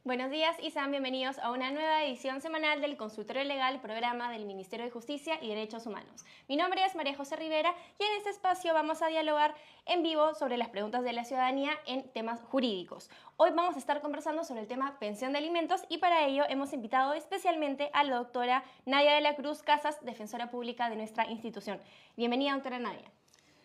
Buenos días y sean bienvenidos a una nueva edición semanal del Consultorio Legal, programa del Ministerio de Justicia y Derechos Humanos. Mi nombre es María José Rivera y en este espacio vamos a dialogar en vivo sobre las preguntas de la ciudadanía en temas jurídicos. Hoy vamos a estar conversando sobre el tema pensión de alimentos y para ello hemos invitado especialmente a la doctora Nadia de la Cruz Casas, defensora pública de nuestra institución. Bienvenida, doctora Nadia.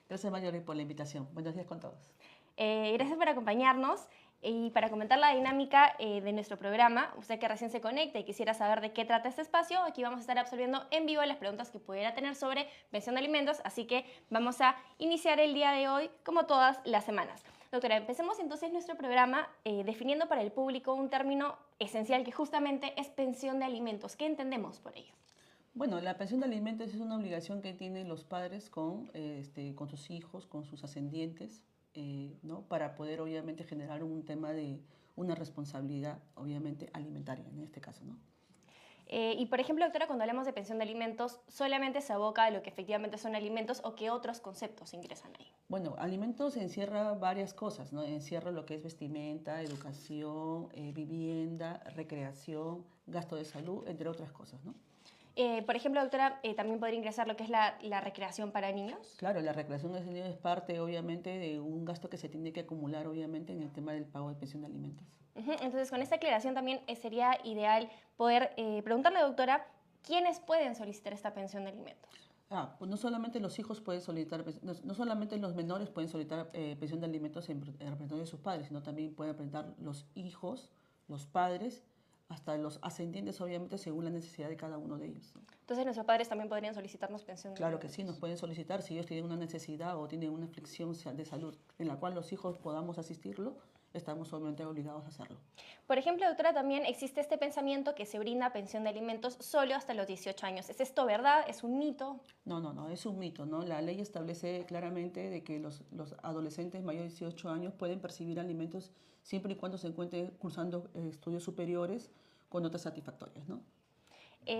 Gracias, Mayori, por la invitación. Buenos días con todos. Gracias por acompañarnos. Y para comentar la dinámica de nuestro programa, usted que recién se conecta y quisiera saber de qué trata este espacio, aquí vamos a estar absolviendo en vivo las preguntas que pudiera tener sobre pensión de alimentos, así que vamos a iniciar el día de hoy como todas las semanas. Doctora, empecemos entonces nuestro programa definiendo para el público un término esencial que justamente es pensión de alimentos. ¿Qué entendemos por ello? Bueno, la pensión de alimentos es una obligación que tienen los padres con sus hijos, con sus ascendientes, ¿no? Para poder obviamente generar un tema de una responsabilidad, obviamente, alimentaria en este caso, ¿no? Y por ejemplo, doctora, cuando hablamos de pensión de alimentos, ¿solamente se aboca a lo que efectivamente son alimentos o qué otros conceptos ingresan ahí? Bueno, alimentos encierra varias cosas, ¿no? Encierra lo que es vestimenta, educación, vivienda, recreación, gasto de salud, entre otras cosas, ¿no? Por ejemplo, doctora, también podría ingresar lo que es la recreación para niños. Claro, la recreación de niños es parte, obviamente, de un gasto que se tiene que acumular, obviamente, en el tema del pago de pensión de alimentos. Entonces, con esta aclaración también sería ideal poder preguntarle, doctora, ¿quiénes pueden solicitar esta pensión de alimentos? Pues no solamente los hijos pueden solicitar, no solamente los menores pueden solicitar pensión de alimentos en representación de sus padres, sino también pueden presentar los hijos, los padres, hasta los ascendientes, obviamente, según la necesidad de cada uno de ellos, ¿no? Entonces, nuestros padres también podrían solicitarnos pensión de Claro alimentos. que sí, nos pueden solicitar si ellos tienen una necesidad o tienen una aflicción de salud en la cual los hijos podamos asistirlo, estamos obviamente obligados a hacerlo. Por ejemplo, doctora, también existe este pensamiento que se brinda pensión de alimentos solo hasta los 18 años. ¿Es esto verdad? ¿Es un mito? No, es un mito, ¿no? La ley establece claramente de que los adolescentes mayores de 18 años pueden percibir alimentos siempre y cuando se encuentren cursando estudios superiores con notas satisfactorias, ¿no?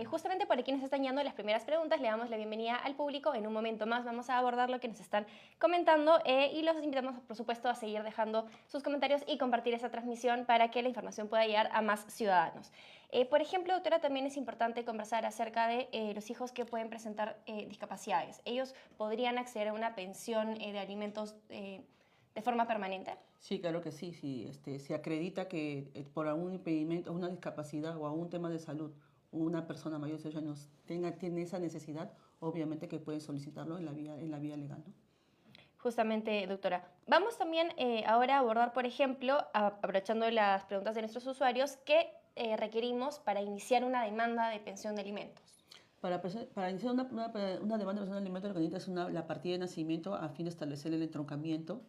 Justamente por aquí nos están yendo las primeras preguntas, le damos la bienvenida al público. En un momento más vamos a abordar lo que nos están comentando y los invitamos, por supuesto, a seguir dejando sus comentarios y compartir esa transmisión para que la información pueda llegar a más ciudadanos. Por ejemplo, doctora, también es importante conversar acerca de los hijos que pueden presentar discapacidades. ¿Ellos podrían acceder a una pensión de alimentos de forma permanente? Sí, claro que sí. Si se acredita que por algún impedimento, una discapacidad o algún tema de salud, una persona mayor de 18 años tiene esa necesidad, obviamente que puede solicitarlo en la vía legal, ¿no? Justamente, doctora. Vamos también ahora a abordar, por ejemplo, aprovechando las preguntas de nuestros usuarios, qué requerimos para iniciar una demanda de pensión de alimentos. Para iniciar una demanda de pensión de alimentos, lo que necesita es la partida de nacimiento a fin de establecer el entroncamiento,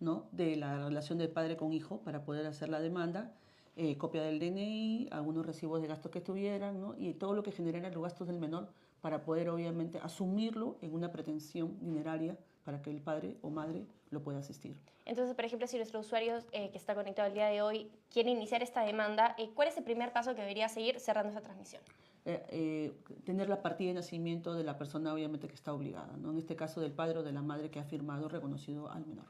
¿no? De la relación de padre con hijo para poder hacer la demanda, copia del DNI, algunos recibos de gastos que tuvieran, ¿no? Y todo lo que genera los gastos del menor para poder obviamente asumirlo en una pretensión dineraria para que el padre o madre lo pueda asistir. Entonces, por ejemplo, si nuestro usuario que está conectado el día de hoy quiere iniciar esta demanda, ¿cuál es el primer paso que debería seguir cerrando esta transmisión? Tener la partida de nacimiento de la persona obviamente que está obligada, ¿no? En este caso del padre o de la madre que ha firmado reconocido al menor.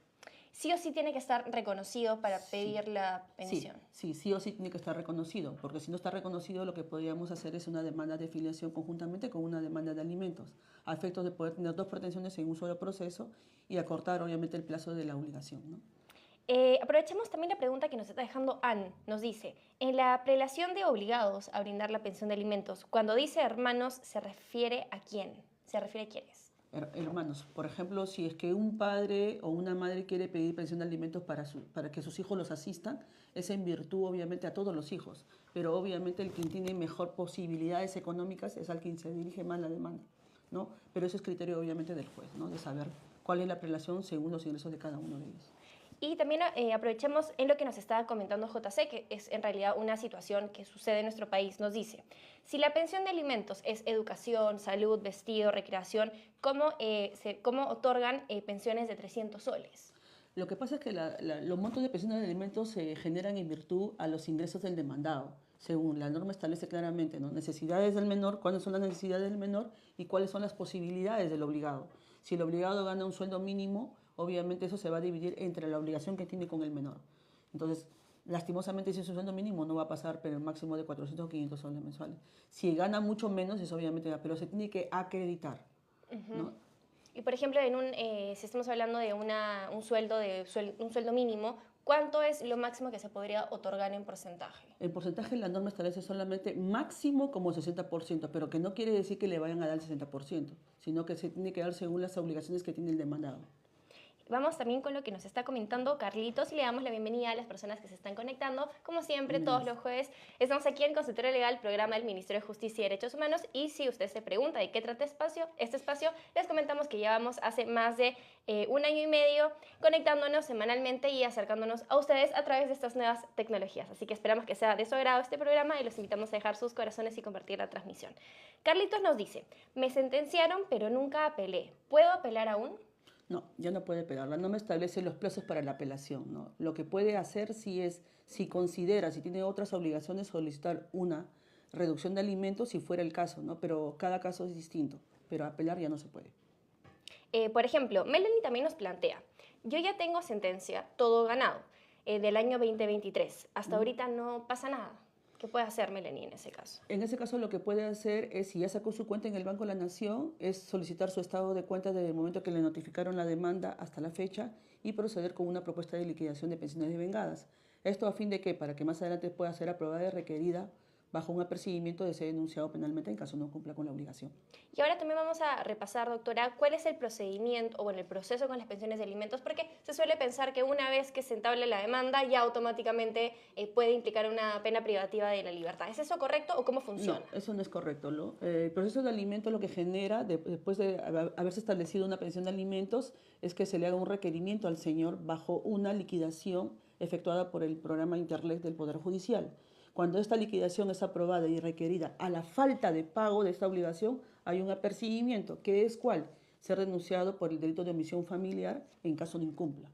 ¿Sí o sí tiene que estar reconocido para pedir la pensión? Sí o sí tiene que estar reconocido, porque si no está reconocido lo que podríamos hacer es una demanda de filiación conjuntamente con una demanda de alimentos, a efectos de poder tener dos pretensiones en un solo proceso y acortar obviamente el plazo de la obligación, ¿no? Aprovechemos también la pregunta que nos está dejando Ann. Nos dice, en la prelación de obligados a brindar la pensión de alimentos, cuando dice hermanos, ¿se refiere a quién? ¿Se refiere a quiénes? Hermanos, por ejemplo, si es que un padre o una madre quiere pedir pensión de alimentos para que sus hijos los asistan, es en virtud obviamente a todos los hijos, pero obviamente el quien tiene mejor posibilidades económicas es al quien se dirige más la demanda, ¿no? Pero eso es criterio obviamente del juez, ¿no? De saber cuál es la prelación según los ingresos de cada uno de ellos. Y también aprovechemos en lo que nos estaba comentando JC, que es en realidad una situación que sucede en nuestro país. Nos dice, si la pensión de alimentos es educación, salud, vestido, recreación, ¿cómo otorgan pensiones de 300 soles? Lo que pasa es que los montos de pensiones de alimentos se generan en virtud a los ingresos del demandado, según la norma establece claramente, ¿no? Necesidades del menor, cuáles son las necesidades del menor y cuáles son las posibilidades del obligado. Si el obligado gana un sueldo mínimo, obviamente eso se va a dividir entre la obligación que tiene con el menor. Entonces, Lastimosamente, si es un sueldo mínimo, no va a pasar, pero el máximo de 400 o 500 soles mensuales. Si gana mucho menos, es obviamente, pero se tiene que acreditar, ¿no? Y por ejemplo, si estamos hablando de un sueldo, un sueldo mínimo, ¿cuánto es lo máximo que se podría otorgar en porcentaje? En porcentaje la norma establece solamente máximo como 60%, pero que no quiere decir que le vayan a dar el 60%, sino que se tiene que dar según las obligaciones que tiene el demandado. Vamos también con lo que nos está comentando Carlitos y le damos la bienvenida a las personas que se están conectando. Como siempre, todos los jueves estamos aquí en Consultorio Legal, programa del Ministerio de Justicia y Derechos Humanos. Y si usted se pregunta de qué trata este espacio, les comentamos que llevamos hace más de 1 año y medio conectándonos semanalmente y acercándonos a ustedes a través de estas nuevas tecnologías. Así que esperamos que sea de su agrado este programa y los invitamos a dejar sus corazones y compartir la transmisión. Carlitos nos dice, me sentenciaron pero nunca apelé. ¿Puedo apelar aún? No, ya no puede apelar. No me establece los plazos para la apelación, ¿no? Lo que puede hacer si considera, si tiene otras obligaciones, solicitar una reducción de alimentos si fuera el caso, ¿no? Pero cada caso es distinto, pero apelar ya no se puede. Por ejemplo, Melanie también nos plantea, yo ya tengo sentencia, todo ganado, del año 2023. Hasta ahorita no pasa nada. ¿Qué puede hacer Melanie en ese caso? En ese caso lo que puede hacer es, si ya sacó su cuenta en el Banco de la Nación, es solicitar su estado de cuenta desde el momento que le notificaron la demanda hasta la fecha y proceder con una propuesta de liquidación de pensiones devengadas. Esto a fin de que, para que más adelante pueda ser aprobada y requerida bajo un apercibimiento de ser denunciado penalmente en caso no cumpla con la obligación. Y ahora también vamos a repasar, doctora, cuál es el procedimiento o bueno, el proceso con las pensiones de alimentos, porque se suele pensar que una vez que se entable la demanda ya automáticamente puede implicar una pena privativa de la libertad. ¿Es eso correcto o cómo funciona? No, eso no es correcto. El proceso de alimentos lo que genera, después de haberse establecido una pensión de alimentos, es que se le haga un requerimiento al señor bajo una liquidación efectuada por el programa Interlec del Poder Judicial. Cuando esta liquidación es aprobada y requerida a la falta de pago de esta obligación, hay un apercibimiento, que es ¿cuál? Ser denunciado por el delito de omisión familiar en caso de incumpla,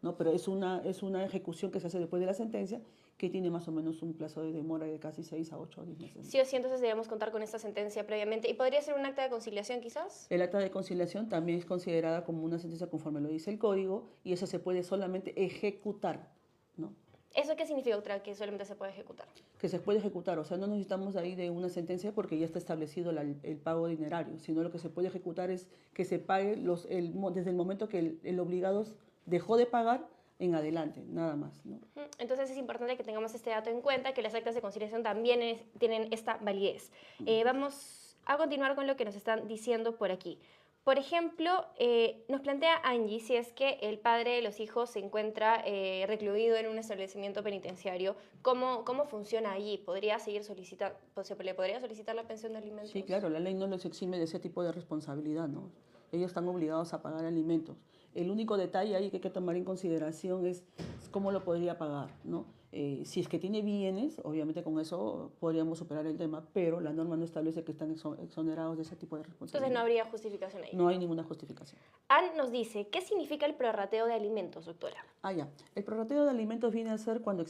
¿no? Pero es una ejecución que se hace después de la sentencia, que tiene más o menos un plazo de demora de casi 6 a 8 o 10 meses. Sí o sí, entonces debemos contar con esta sentencia previamente. ¿Y podría ser un acta de conciliación quizás? El acta de conciliación también es considerada como una sentencia conforme lo dice el código, y eso se puede solamente ejecutar, ¿no? ¿Eso qué significa, doctora, que solamente se puede ejecutar? Que se puede ejecutar, o sea, no necesitamos ahí de una sentencia porque ya está establecido el pago dinerario, sino lo que se puede ejecutar es que se pague desde el momento que el obligado dejó de pagar en adelante, nada más, ¿no? Entonces es importante que tengamos este dato en cuenta, que las actas de conciliación también tienen esta validez. Vamos a continuar con lo que nos están diciendo por aquí. Por ejemplo, nos plantea Angie si es que el padre de los hijos se encuentra recluido en un establecimiento penitenciario, ¿cómo funciona allí? ¿Le podría solicitar la pensión de alimentos? Sí, claro, la ley no los exime de ese tipo de responsabilidad, ¿no? Ellos están obligados a pagar alimentos. El único detalle ahí que hay que tomar en consideración es cómo lo podría pagar, ¿no? Si es que tiene bienes, obviamente con eso podríamos superar el tema, pero la norma no establece que están exonerados de ese tipo de responsabilidad. Entonces no habría justificación ahí. No hay ninguna justificación. Ann nos dice, ¿qué significa el prorrateo de alimentos, doctora? Ya. El prorrateo de alimentos viene a ser cuando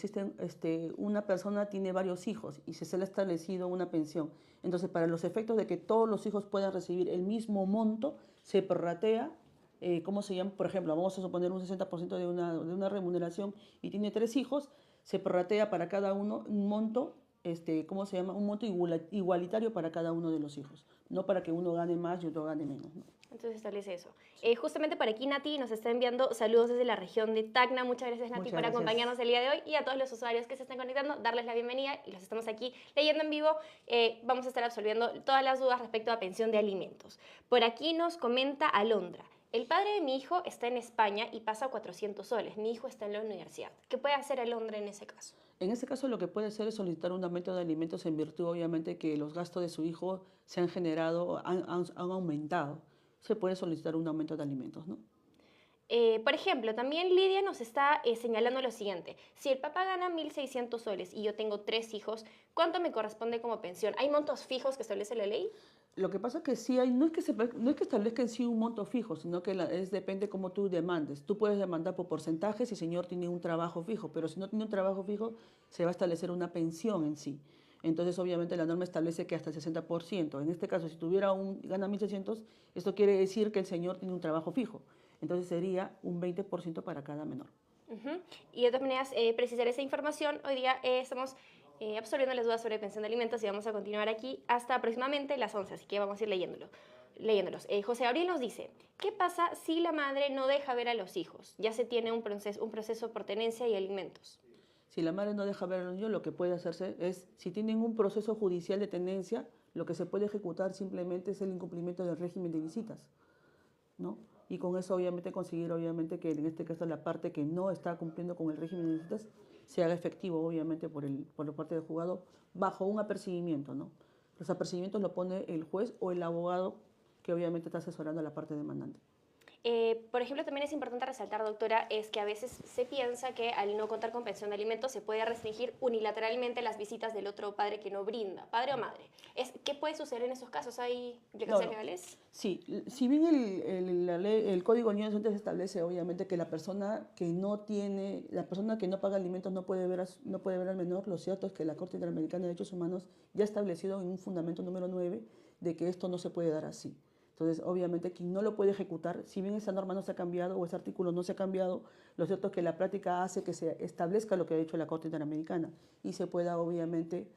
una persona tiene varios hijos y se le ha establecido una pensión. Entonces, para los efectos de que todos los hijos puedan recibir el mismo monto, se prorratea. ¿Cómo se llama? Por ejemplo, vamos a suponer un 60% de una remuneración y tiene 3 hijos, se prorratea para cada uno un monto, ¿cómo se llama? Un monto igualitario para cada uno de los hijos, no para que uno gane más y otro gane menos, ¿no? Entonces establece eso. Justamente por aquí Nati nos está enviando saludos desde la región de Tacna. Muchas gracias Nati por acompañarnos el día de hoy y a todos los usuarios que se están conectando, darles la bienvenida y los estamos aquí leyendo en vivo. Vamos a estar absolviendo todas las dudas respecto a pensión de alimentos. Por aquí nos comenta Alondra. El padre de mi hijo está en España y pasa 400 soles. Mi hijo está en la universidad. ¿Qué puede hacer Alondra en ese caso? En ese caso lo que puede hacer es solicitar un aumento de alimentos en virtud, obviamente, que los gastos de su hijo se han generado, han aumentado. Se puede solicitar un aumento de alimentos, ¿no? Por ejemplo, también Lidia nos está señalando lo siguiente. Si el papá gana 1.600 soles y yo tengo 3 hijos, ¿cuánto me corresponde como pensión? ¿Hay montos fijos que establece la ley? Lo que pasa es que sí hay, no es que establezca en sí un monto fijo, sino que depende cómo tú demandes. Tú puedes demandar por porcentaje si el señor tiene un trabajo fijo, pero si no tiene un trabajo fijo, se va a establecer una pensión en sí. Entonces, obviamente, la norma establece que hasta el 60%. En este caso, si gana 1.600, esto quiere decir que el señor tiene un trabajo fijo. Entonces, sería un 20% para cada menor. Ujú. Y de todas maneras, precisar esa información, hoy día estamos absorbiendo las dudas sobre pensión de alimentos y vamos a continuar aquí hasta aproximadamente las 11, así que vamos a ir leyéndolos. José Gabriel nos dice, ¿qué pasa si la madre no deja ver a los hijos? Ya se tiene un proceso por tenencia y alimentos. Si la madre no deja ver a los niños, lo que puede hacerse es, si tienen un proceso judicial de tenencia, lo que se puede ejecutar simplemente es el incumplimiento del régimen de visitas, ¿no? Y con eso obviamente conseguir obviamente que en este caso la parte que no está cumpliendo con el régimen de visitas se haga efectivo obviamente por la parte del juzgado bajo un apercibimiento, ¿no? Los apercibimientos lo pone el juez o el abogado que obviamente está asesorando a la parte demandante. Por ejemplo, también es importante resaltar, doctora, es que a veces se piensa que al no contar con pensión de alimentos se puede restringir unilateralmente las visitas del otro padre que no brinda, padre o madre. ¿Qué puede suceder en esos casos? ¿Hay implicaciones legales? Sí, si bien el Código de Niños establece obviamente que la persona que no paga alimentos no puede ver al menor, lo cierto es que la Corte Interamericana de Derechos Humanos ya ha establecido en un fundamento número 9 de que esto no se puede dar así. Entonces, obviamente, quien no lo puede ejecutar, si bien esa norma no se ha cambiado o ese artículo no se ha cambiado, lo cierto es que la práctica hace que se establezca lo que ha dicho la Corte Interamericana y se pueda, obviamente,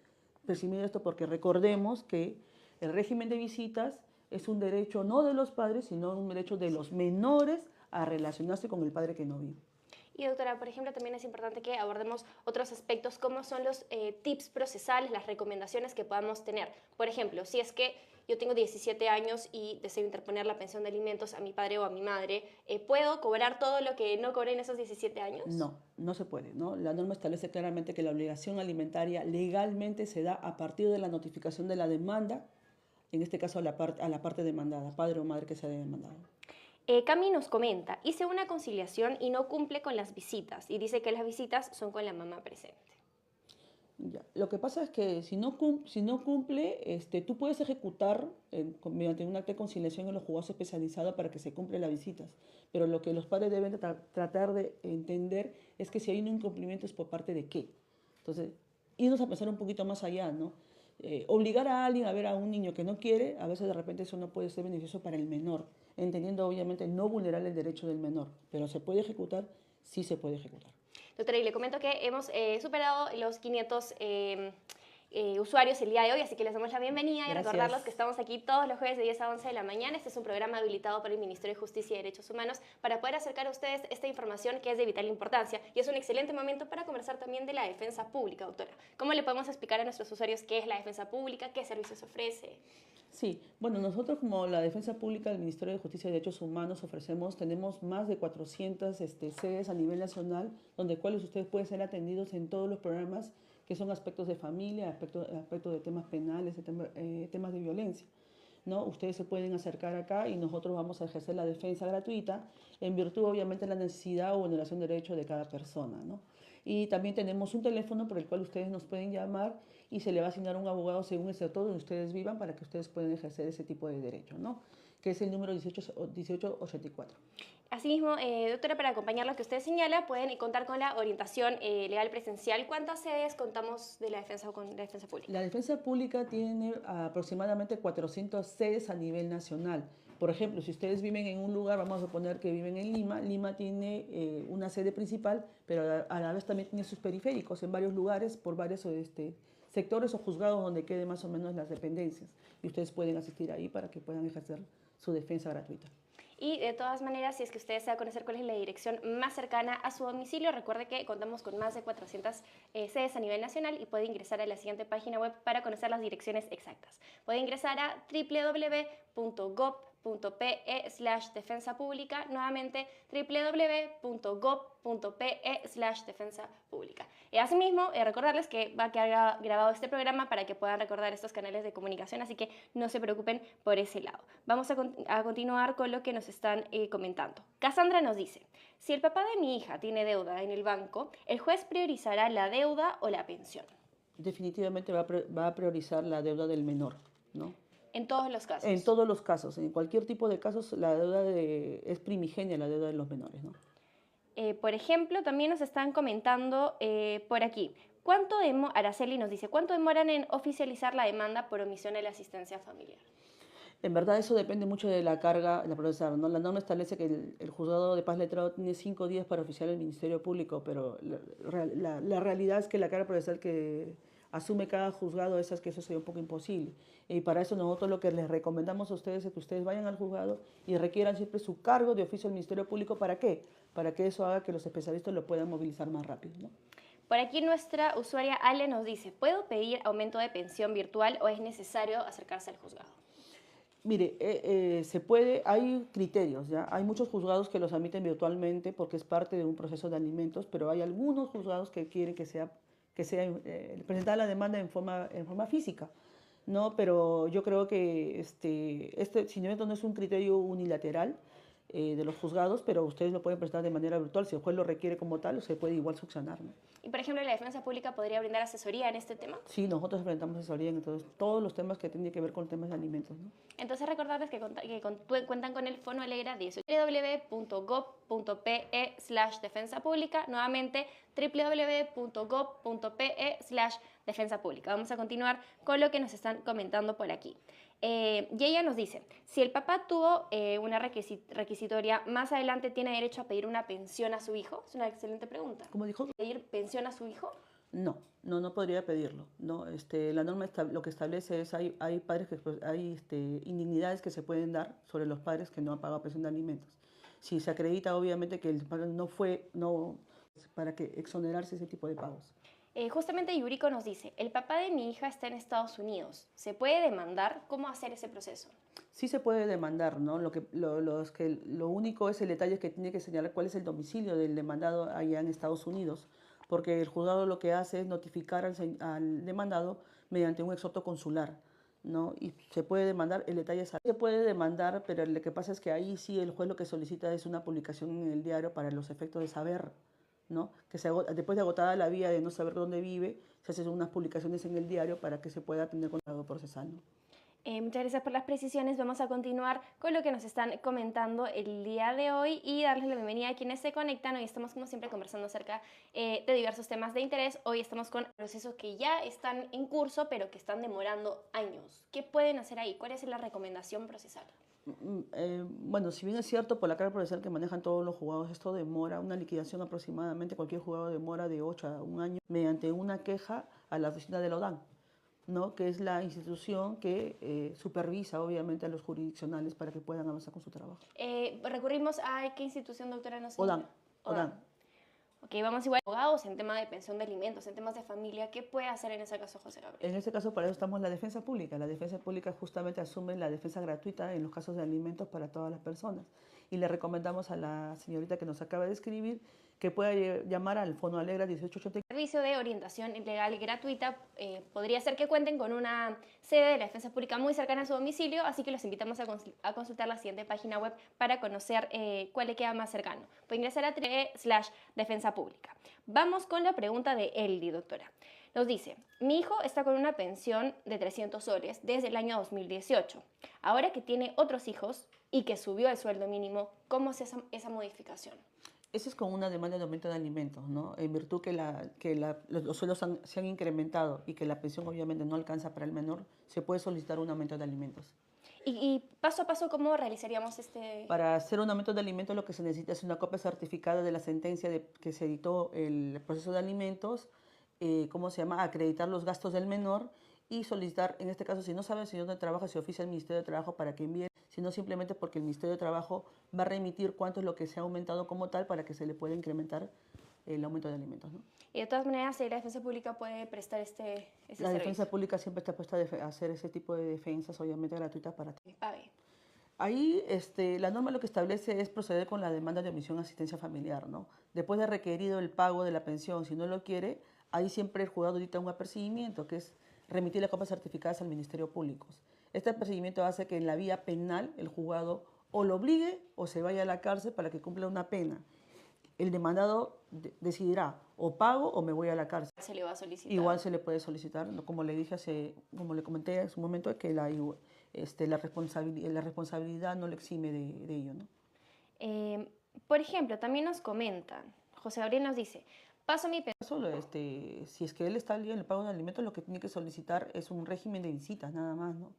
presumir esto porque recordemos que el régimen de visitas es un derecho no de los padres, sino un derecho de los menores a relacionarse con el padre que no vive. Y doctora, por ejemplo, también es importante que abordemos otros aspectos como son los tips procesales, las recomendaciones que podamos tener. Por ejemplo, si es que yo tengo 17 años y deseo interponer la pensión de alimentos a mi padre o a mi madre, ¿puedo cobrar todo lo que no cobré en esos 17 años? No, no se puede, ¿no? La norma establece claramente que la obligación alimentaria legalmente se da a partir de la notificación de la demanda, en este caso a la parte demandada, padre o madre que sea demandado. Cami nos comenta, hice una conciliación y no cumple con las visitas y dice que las visitas son con la mamá presente. Ya. Lo que pasa es que si no cumple, tú puedes ejecutar mediante un acta de conciliación en los juzgados especializados para que se cumplan las visitas. Pero lo que los padres deben tratar de entender es que si hay un incumplimiento es por parte de qué. Entonces, irnos a pensar un poquito más allá, ¿no? Obligar a alguien a ver a un niño que no quiere, a veces de repente eso no puede ser beneficioso para el menor, entendiendo obviamente no vulnerar el derecho del menor, pero se puede ejecutar, sí se puede ejecutar. Doctora, y le comento que hemos superado los 500 usuarios el día de hoy, así que les damos la bienvenida y recordarlos que estamos aquí todos los jueves de 10 a 11 de la mañana. Este es un programa habilitado por el Ministerio de Justicia y Derechos Humanos para poder acercar a ustedes esta información que es de vital importancia y es un excelente momento para conversar también de la defensa pública, doctora. ¿Cómo le podemos explicar a nuestros usuarios qué es la defensa pública, qué servicios ofrece? Sí, bueno, nosotros como la Defensa Pública del Ministerio de Justicia y Derechos Humanos tenemos más de 400 sedes a nivel nacional, donde cuales ustedes pueden ser atendidos en todos los programas que son aspectos de familia, aspectos de temas penales, temas de violencia, ¿no? Ustedes se pueden acercar acá y nosotros vamos a ejercer la defensa gratuita en virtud obviamente de la necesidad o vulneración de derechos de cada persona, ¿no? Y también tenemos un teléfono por el cual ustedes nos pueden llamar y se le va a asignar un abogado según el sector donde ustedes vivan para que ustedes puedan ejercer ese tipo de derecho, ¿no? Que es el número 1884. Asimismo, doctora, para acompañar lo que usted señala, pueden contar con la orientación legal presencial. ¿Cuántas sedes contamos de la defensa pública? La defensa pública tiene aproximadamente 400 sedes a nivel nacional. Por ejemplo, si ustedes viven en un lugar, vamos a suponer que viven en Lima, Lima tiene una sede principal, pero a la vez también tiene sus periféricos en varios lugares, por varios sectores o juzgados donde queden más o menos las dependencias. Y ustedes pueden asistir ahí para que puedan ejercer su defensa gratuita. Y de todas maneras, si es que usted desea conocer cuál es la dirección más cercana a su domicilio, recuerde que contamos con más de 400 sedes a nivel nacional y puede ingresar a la siguiente página web para conocer las direcciones exactas. Puede ingresar a www.gov.pe/defensa pública, nuevamente www.gov.pe/defensa pública. Asimismo, recordarles que va a quedar grabado este programa para que puedan recordar estos canales de comunicación, así que no se preocupen por ese lado. Vamos a continuar con lo que nos están comentando. Cassandra nos dice, si el papá de mi hija tiene deuda en el banco, ¿el juez priorizará la deuda o la pensión? Definitivamente va a priorizar la deuda del menor, ¿no? En todos los casos. En todos los casos, en cualquier tipo de casos, la deuda es primigenia, la deuda de los menores, ¿no? Por ejemplo, también nos están comentando por aquí, Araceli nos dice, ¿cuánto demoran en oficializar la demanda por omisión de la asistencia familiar? En verdad eso depende mucho de la carga de la procesar, ¿no? La norma establece que el juzgado de paz letrado tiene 5 días para oficiar el Ministerio Público, pero la realidad es que la carga procesal que asume cada juzgado es que eso sería un poco imposible. Y para eso nosotros lo que les recomendamos a ustedes es que ustedes vayan al juzgado y requieran siempre su cargo de oficio al Ministerio Público. ¿Para qué? Para que eso haga que los especialistas lo puedan movilizar más rápido, ¿no? Por aquí nuestra usuaria Ale nos dice, ¿puedo pedir aumento de pensión virtual o es necesario acercarse al juzgado? Mire, se puede, hay criterios, ¿ya? Hay muchos juzgados que los admiten virtualmente porque es parte de un proceso de alimentos, pero hay algunos juzgados que quieren que sea presentada la demanda en forma física, ¿no? Pero yo creo que este señalamiento no es un criterio unilateral de los juzgados, pero ustedes lo pueden presentar de manera virtual. Si el juez lo requiere como tal, se puede igual subsanar, ¿no? Y, por ejemplo, ¿la defensa pública podría brindar asesoría en este tema? Sí, nosotros presentamos asesoría en todos los temas que tienen que ver con temas de alimentos, ¿no? Entonces, recordarles que cuentan con el Fono Alegra 18 www.gov.pe/defensa pública. Nuevamente, www.gov.pe/defensa pública. Vamos a continuar con lo que nos están comentando por aquí. Y ella nos dice, si el papá tuvo una requisitoria, ¿más adelante tiene derecho a pedir una pensión a su hijo? Es una excelente pregunta. ¿Cómo dijo? ¿Pedir pensión a su hijo? No, no podría pedirlo. No, la norma lo que establece es hay padres que hay indignidades que se pueden dar sobre los padres que no han pagado pensión de alimentos. Si se acredita obviamente que el padre no para que exonerarse ese tipo de pagos. Justamente Yuriko nos dice, el papá de mi hija está en Estados Unidos, ¿se puede demandar? ¿Cómo hacer ese proceso? Sí se puede demandar, ¿no? Lo único es el detalle que tiene que señalar cuál es el domicilio del demandado allá en Estados Unidos, porque el juzgado lo que hace es notificar al demandado mediante un exhorto consular, ¿no? Y se puede demandar, el detalle es, se puede demandar, pero lo que pasa es que ahí sí el juez lo que solicita es una publicación en el diario para los efectos de saber, ¿no? Después de agotada la vía de no saber dónde vive, se hacen unas publicaciones en el diario para que se pueda tener contado procesal, ¿no? Muchas gracias por las precisiones. Vamos a continuar con lo que nos están comentando el día de hoy y darles la bienvenida a quienes se conectan. Hoy estamos, como siempre, conversando acerca de diversos temas de interés. Hoy estamos con procesos que ya están en curso, pero que están demorando años. ¿Qué pueden hacer ahí? ¿Cuál es la recomendación procesal? Bueno, si bien es cierto, por la carga procesal que manejan todos los juzgados, esto demora una liquidación aproximadamente, cualquier juzgado demora de 8 a 1 año, mediante una queja a la oficina de la ODAN, ¿no? Que es la institución que supervisa, obviamente, a los jurisdiccionales para que puedan avanzar con su trabajo. Recurrimos a ¿qué institución, doctora? No sé. ODAN. Ok, vamos igual abogados en tema de pensión de alimentos, en temas de familia. ¿Qué puede hacer en ese caso, José Gabriel? En este caso, para eso estamos la defensa pública. La defensa pública justamente asume la defensa gratuita en los casos de alimentos para todas las personas. Y le recomendamos a la señorita que nos acaba de escribir que pueda llamar al Fono Alegra 1880. Servicio de orientación legal gratuita. Podría ser que cuenten con una sede de la defensa pública muy cercana a su domicilio, así que los invitamos a consultar la siguiente página web para conocer cuál le queda más cercano. Puede ingresar a /defensa pública. Vamos con la pregunta de Eldi, doctora. Nos dice, mi hijo está con una pensión de 300 soles desde el año 2018. Ahora que tiene otros hijos y que subió el sueldo mínimo, ¿cómo es esa modificación? Eso es con una demanda de aumento de alimentos, ¿no? En virtud que los sueldos se han incrementado y que la pensión obviamente no alcanza para el menor, se puede solicitar un aumento de alimentos. Y paso a paso, ¿cómo realizaríamos este...? Para hacer un aumento de alimentos lo que se necesita es una copia certificada de la sentencia que se editó el proceso de alimentos, ¿cómo se llama? Acreditar los gastos del menor y solicitar, en este caso, si no sabe el señor de trabajo, se oficia al Ministerio de Trabajo para que envíe, sino simplemente porque el Ministerio de Trabajo va a remitir cuánto es lo que se ha aumentado como tal para que se le pueda incrementar el aumento de alimentos, ¿no? Y de todas maneras, la defensa pública puede prestar ese La servicio. defensa pública siempre está puesta a hacer ese tipo de defensas, obviamente gratuitas para ti. Pague. Ahí la norma lo que establece es proceder con la demanda de omisión de asistencia familiar, ¿no? Después de requerido el pago de la pensión, si no lo quiere, ahí siempre el juzgado dicta un apercibimiento, que es remitir las copias certificadas al Ministerio Público. Este apercibimiento hace que en la vía penal el juzgado o lo obligue o se vaya a la cárcel para que cumpla una pena. El demandado decidirá o pago o me voy a la cárcel. Se le va a solicitar. Igual se le puede solicitar, ¿no? Como le dije como le comenté hace un momento, que la responsabilidad no le exime de ello, ¿no? Por ejemplo, también nos comentan, José Gabriel nos dice, paso mi pensión. Si es que él está al día en el pago de alimentos, lo que tiene que solicitar es un régimen de visitas, nada más, ¿no?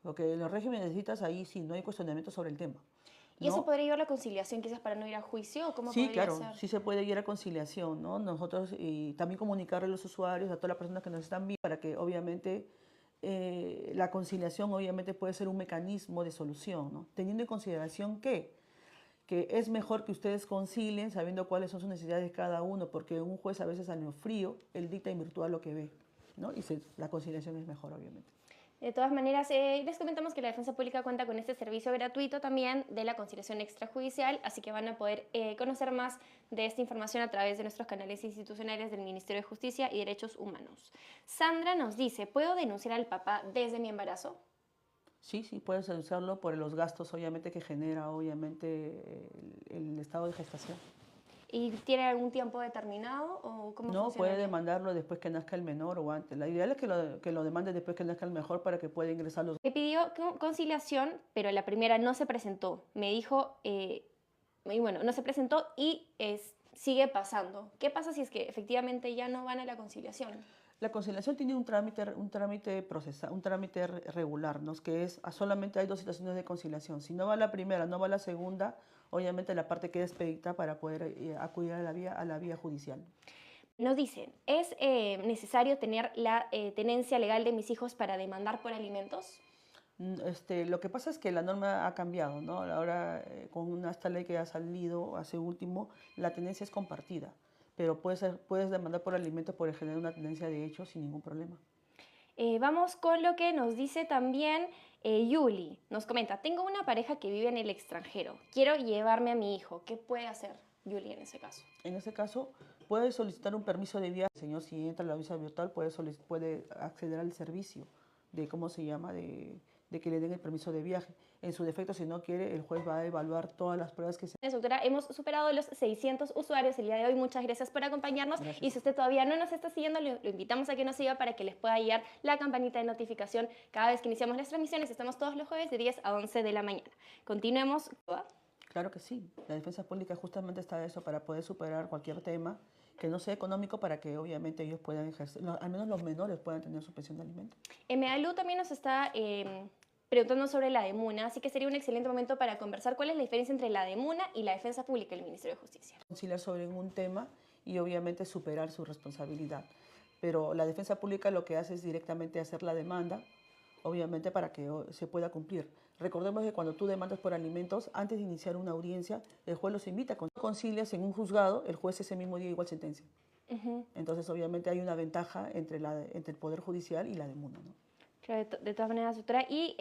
Porque en los regímenes necesitas ahí sí, no hay cuestionamiento sobre el tema. ¿Y eso ¿No? podría llevar a la conciliación quizás para no ir a juicio? ¿O cómo Sí, podría claro, ser? sí se puede ir a conciliación, ¿no? Nosotros y también comunicarle a los usuarios, a todas las personas que nos están viendo, para que obviamente la conciliación obviamente puede ser un mecanismo de solución, ¿no? Teniendo en consideración que es mejor que ustedes concilien sabiendo cuáles son sus necesidades de cada uno, porque un juez a veces al frío, él dicta en virtud a lo que ve, ¿no? Y la conciliación es mejor, obviamente. De todas maneras, les comentamos que la Defensa Pública cuenta con este servicio gratuito también de la conciliación extrajudicial, así que van a poder conocer más de esta información a través de nuestros canales institucionales del Ministerio de Justicia y Derechos Humanos. Sandra nos dice, ¿puedo denunciar al papá desde mi embarazo? Sí, sí, puedes usarlo por los gastos, obviamente, que genera, obviamente, el estado de gestación. ¿Y tiene algún tiempo determinado o cómo No, puede funcionaría? demandarlo después que nazca el menor o antes. La ideal es que lo demande después que nazca el mejor para que pueda ingresar los... Le pidió conciliación, pero la primera no se presentó. Me dijo, y bueno, no se presentó y sigue pasando. ¿Qué pasa si es que efectivamente ya no van a la conciliación? La conciliación tiene un trámite regular, ¿no? Que es, solamente hay dos situaciones de conciliación. Si no va la primera, no va la segunda, obviamente la parte queda expedita para poder acudir a la vía judicial. Nos dicen, ¿es necesario tener la tenencia legal de mis hijos para demandar por alimentos? Lo que pasa es que la norma ha cambiado, ¿no? Ahora, con esta ley que ha salido hace último, la tenencia es compartida, pero puedes demandar por alimentos por generar una tenencia de hecho sin ningún problema. Vamos con lo que nos dice también Yuli. Nos comenta, tengo una pareja que vive en el extranjero. Quiero llevarme a mi hijo. ¿Qué puede hacer Yuli en ese caso? En ese caso, puede solicitar un permiso de viaje. El señor, si entra a la visa virtual, puede acceder al servicio de, ¿cómo se llama?, de que le den el permiso de viaje. En su defecto, si no quiere, el juez va a evaluar todas las pruebas que se... Doctora, hemos superado los 600 usuarios el día de hoy. Muchas gracias por acompañarnos. Gracias. Y si usted todavía no nos está siguiendo, lo invitamos a que nos siga para que les pueda llegar la campanita de notificación cada vez que iniciamos las transmisiones. Estamos todos los jueves de 10 a 11 de la mañana. Continuemos. Claro que sí. La defensa pública justamente está eso, para poder superar cualquier tema que no sea económico, para que obviamente ellos puedan ejercer, al menos los menores puedan tener su pensión de alimento. Mealú también nos está preguntando sobre la DEMUNA, así que sería un excelente momento para conversar cuál es la diferencia entre la DEMUNA y la Defensa Pública del Ministerio de Justicia. Conciliar sobre un tema y obviamente superar su responsabilidad. Pero la defensa pública lo que hace es directamente hacer la demanda, obviamente para que se pueda cumplir. Recordemos que cuando tú demandas por alimentos, antes de iniciar una audiencia, el juez los invita. Cuando concilias en un juzgado, el juez ese mismo día igual sentencia. Entonces, obviamente hay una ventaja entre el Poder Judicial y la DEMUNA, ¿no? Claro, de todas maneras, doctora, y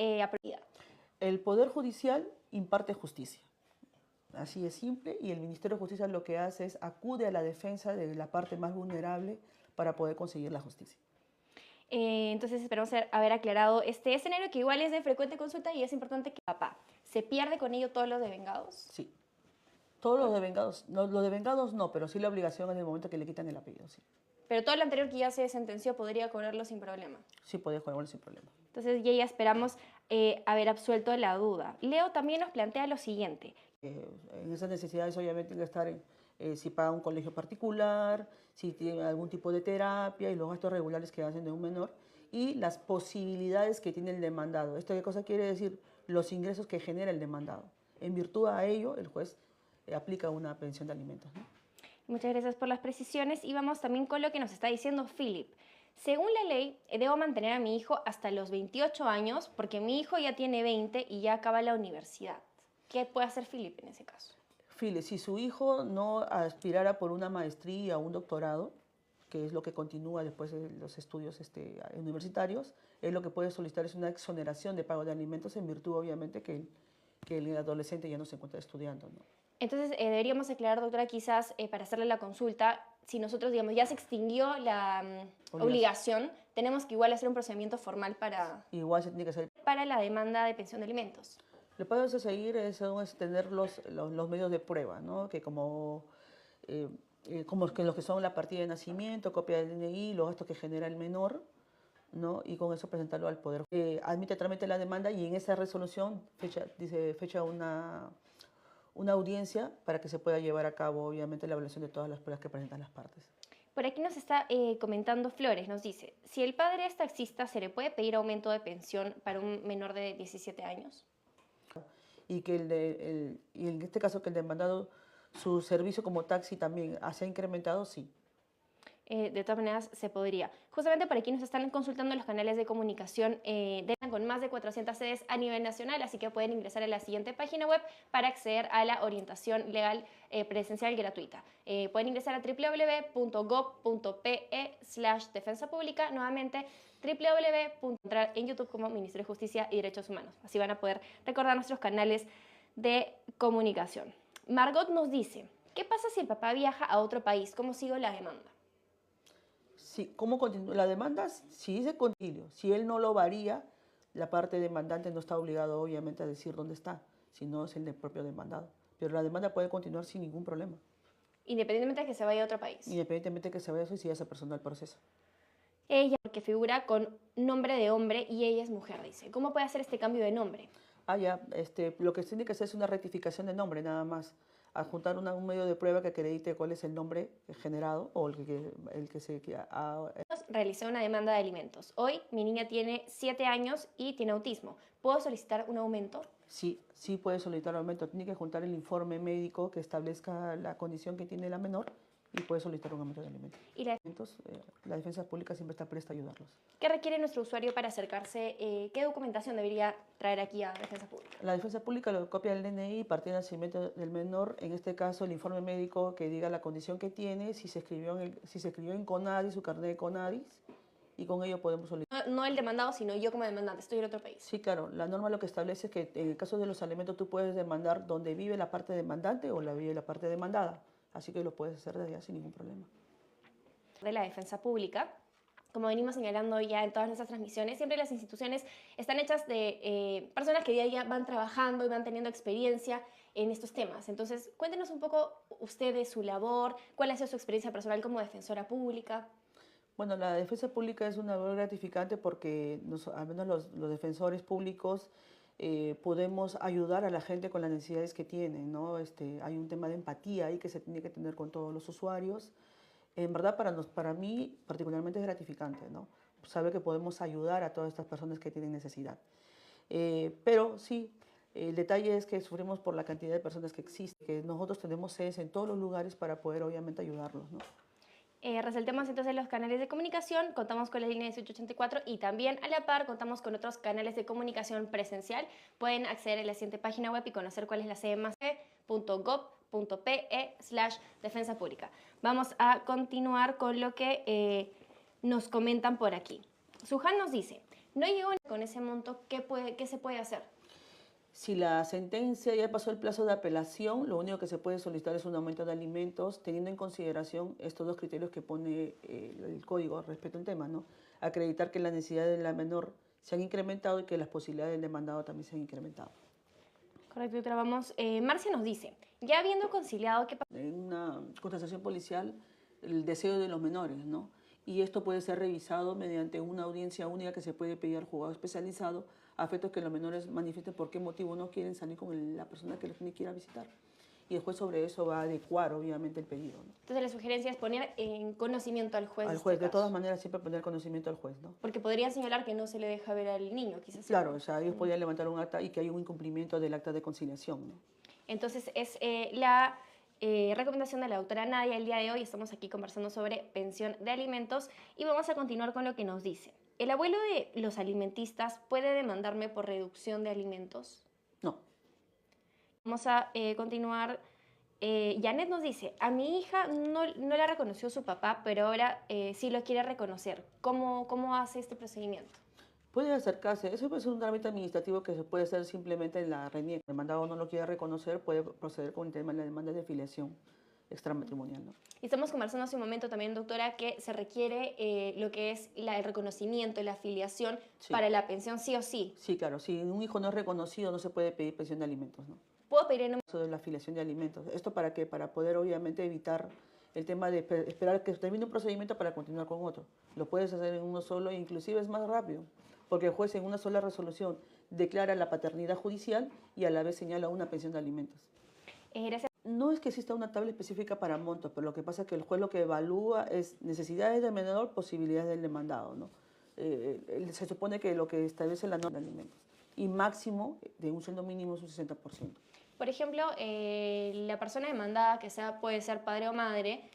el Poder Judicial imparte justicia. Así es simple, y el Ministerio de Justicia lo que hace es acude a la defensa de la parte más vulnerable para poder conseguir la justicia. Entonces esperamos haber aclarado este escenario que igual es de frecuente consulta y es importante que papá, ¿se pierde con ello todos los devengados? Sí. Todos los devengados, los devengados no, pero sí la obligación en el momento que le quitan el apellido, sí. Pero todo lo anterior que ya se sentenció podría cobrarlo sin problema. Sí, puede cobrarlo sin problema. Entonces ya esperamos haber absuelto la duda. Leo también nos plantea lo siguiente. En esas necesidades obviamente tiene que estar si paga un colegio particular, si tiene algún tipo de terapia y los gastos regulares que hacen de un menor y las posibilidades que tiene el demandado. ¿Esto qué cosa quiere decir? Los ingresos que genera el demandado. En virtud a ello, el juez aplica una pensión de alimentos, ¿no? Muchas gracias por las precisiones y vamos también con lo que nos está diciendo Philip. Según la ley, debo mantener a mi hijo hasta los 28 años porque mi hijo ya tiene 20 y ya acaba la universidad. ¿Qué puede hacer Philip en ese caso? Philip, si su hijo no aspirara por una maestría o un doctorado, que es lo que continúa después de los estudios universitarios, él lo que puede solicitar es una exoneración de pago de alimentos en virtud, obviamente, que el adolescente ya no se encuentra estudiando, ¿no? Entonces, deberíamos aclarar, doctora, quizás para hacerle la consulta, si nosotros, digamos, ya se extinguió la obligación, tenemos que igual hacer un procedimiento formal Igual se tiene que hacer. Para la demanda de pensión de alimentos. Lo que podemos seguir es tener los medios de prueba, ¿no? Que como que los que son la partida de nacimiento, copia del DNI, los gastos que genera el menor, ¿no? Y con eso presentarlo al Poder. Admite trámite la demanda y en esa resolución fecha una audiencia para que se pueda llevar a cabo, obviamente, la evaluación de todas las pruebas que presentan las partes. Por aquí nos está comentando Flores, nos dice, si el padre es taxista, ¿se le puede pedir aumento de pensión para un menor de 17 años? Y que y en este caso que el demandado, su servicio como taxi también se ha incrementado, sí. De todas maneras, se podría. Justamente por aquí nos están consultando los canales de comunicación con más de 400 sedes a nivel nacional, así que pueden ingresar a la siguiente página web para acceder a la orientación legal presencial gratuita. Pueden ingresar a www.gov.pe/defensa pública, nuevamente www.entrar en YouTube como Ministerio de Justicia y Derechos Humanos. Así van a poder recordar nuestros canales de comunicación. Margot nos dice, ¿qué pasa si el papá viaja a otro país? ¿Cómo sigo la demanda? Sí, ¿cómo continúa? La demanda, si dice concilio, si él no lo varía, la parte demandante no está obligado obviamente a decir dónde está, sino es el del propio demandado. Pero la demanda puede continuar sin ningún problema, Independientemente de que se vaya a otro país. independientemente de que se vaya a suicidar esa persona al proceso. Ella, porque figura con nombre de hombre y ella es mujer, dice. ¿Cómo puede hacer este cambio de nombre? Ya, lo que tiene que hacer es una rectificación de nombre nada más. Adjuntar un medio de prueba que acredite cuál es el nombre generado o el que se... Realicé una demanda de alimentos. Hoy mi niña tiene 7 años y tiene autismo. ¿Puedo solicitar un aumento? Sí, sí puede solicitar aumento. Tiene que juntar el informe médico que establezca la condición que tiene la menor y puede solicitar un aumento de alimentos. ¿Y la defensa pública siempre está presta a ayudarlos. qué requiere nuestro usuario para acercarse? ¿Qué documentación debería traer aquí a Defensa Pública? La defensa pública lo copia del DNI, partida de nacimiento del menor, en este caso el informe médico que diga la condición que tiene, si se escribió en CONADIS, su carnet de CONADIS, y con ello podemos solicitar. No el demandado, sino yo como demandante, estoy en otro país. Sí, claro, la norma lo que establece es que en el caso de los alimentos tú puedes demandar donde vive la parte demandante o vive la parte demandada, así que lo puedes hacer desde allá sin ningún problema. De la Defensa Pública, como venimos señalando ya en todas nuestras transmisiones, siempre las instituciones están hechas de personas que día a día van trabajando y van teniendo experiencia en estos temas. Entonces, cuéntenos un poco ustedes su labor, cuál ha sido su experiencia personal como defensora pública. Bueno, la defensa pública es una labor gratificante porque al menos los defensores públicos podemos ayudar a la gente con las necesidades que tienen, ¿no? Hay un tema de empatía ahí que se tiene que tener con todos los usuarios. En verdad, para mí particularmente es gratificante, ¿no? Saber que podemos ayudar a todas estas personas que tienen necesidad. Pero sí, el detalle es que sufrimos por la cantidad de personas que existen, que nosotros tenemos sedes en todos los lugares para poder obviamente ayudarlos, ¿no? Resaltemos entonces los canales de comunicación, contamos con la línea 1884 y también a la par contamos con otros canales de comunicación presencial. Pueden acceder a la siguiente página web y conocer cuál es la sede más .gov.pe/defensa pública. Vamos a continuar con lo que nos comentan por aquí. Sujan nos dice, no llegó con ese monto, ¿qué se puede hacer? Si la sentencia ya pasó el plazo de apelación, lo único que se puede solicitar es un aumento de alimentos, teniendo en consideración estos dos criterios que pone el código respecto al tema, ¿no? Acreditar que las necesidades de la menor se han incrementado y que las posibilidades del demandado también se han incrementado. Correcto, doctora, vamos. Marcia nos dice, ya habiendo conciliado, ¿qué pasa? En una contestación policial, el deseo de los menores, ¿no? Y esto puede ser revisado mediante una audiencia única que se puede pedir al juzgado especializado a efectos que los menores manifiesten por qué motivo no quieren salir con la persona que los tiene que ir a visitar. Y el juez sobre eso va a adecuar, obviamente, el pedido, ¿no? Entonces la sugerencia es poner en conocimiento al juez. Al juez, de todas maneras, siempre poner conocimiento al juez, ¿no? Porque podrían señalar que no se le deja ver al niño, quizás. Claro, o sea, ellos podrían levantar un acta y que hay un incumplimiento del acta de conciliación, ¿no? Entonces es la recomendación de la doctora Nadia el día de hoy. Estamos aquí conversando sobre pensión de alimentos y vamos a continuar con lo que nos dice. ¿El abuelo de los alimentistas puede demandarme por reducción de alimentos? No. Vamos a continuar. Janet nos dice, a mi hija no la reconoció su papá, pero ahora sí lo quiere reconocer. ¿Cómo hace este procedimiento? Puede acercarse, eso puede ser un trámite administrativo que se puede hacer simplemente en la RENIEC. El demandado no lo quiere reconocer, puede proceder con el tema de la demanda de filiación extramatrimonial, ¿no? Y estamos conversando hace un momento también, doctora, que se requiere lo que es el reconocimiento y la afiliación para la pensión sí o sí. Sí, claro, si un hijo no es reconocido no se puede pedir pensión de alimentos, ¿no? ¿Puedo pedir en Eso de la afiliación de alimentos. ¿Esto para qué? Para poder obviamente evitar el tema de esperar que termine un procedimiento para continuar con otro. Lo puedes hacer en uno solo e inclusive es más rápido, porque el juez en una sola resolución declara la paternidad judicial y a la vez señala una pensión de alimentos. Gracias. No es que exista una tabla específica para montos, pero lo que pasa es que el juez lo que evalúa es necesidades del menor, posibilidades del demandado, ¿no? Se supone que lo que establece la norma de alimentos. Y máximo de un sueldo mínimo es un 60%. Por ejemplo, la persona demandada, que puede ser padre o madre,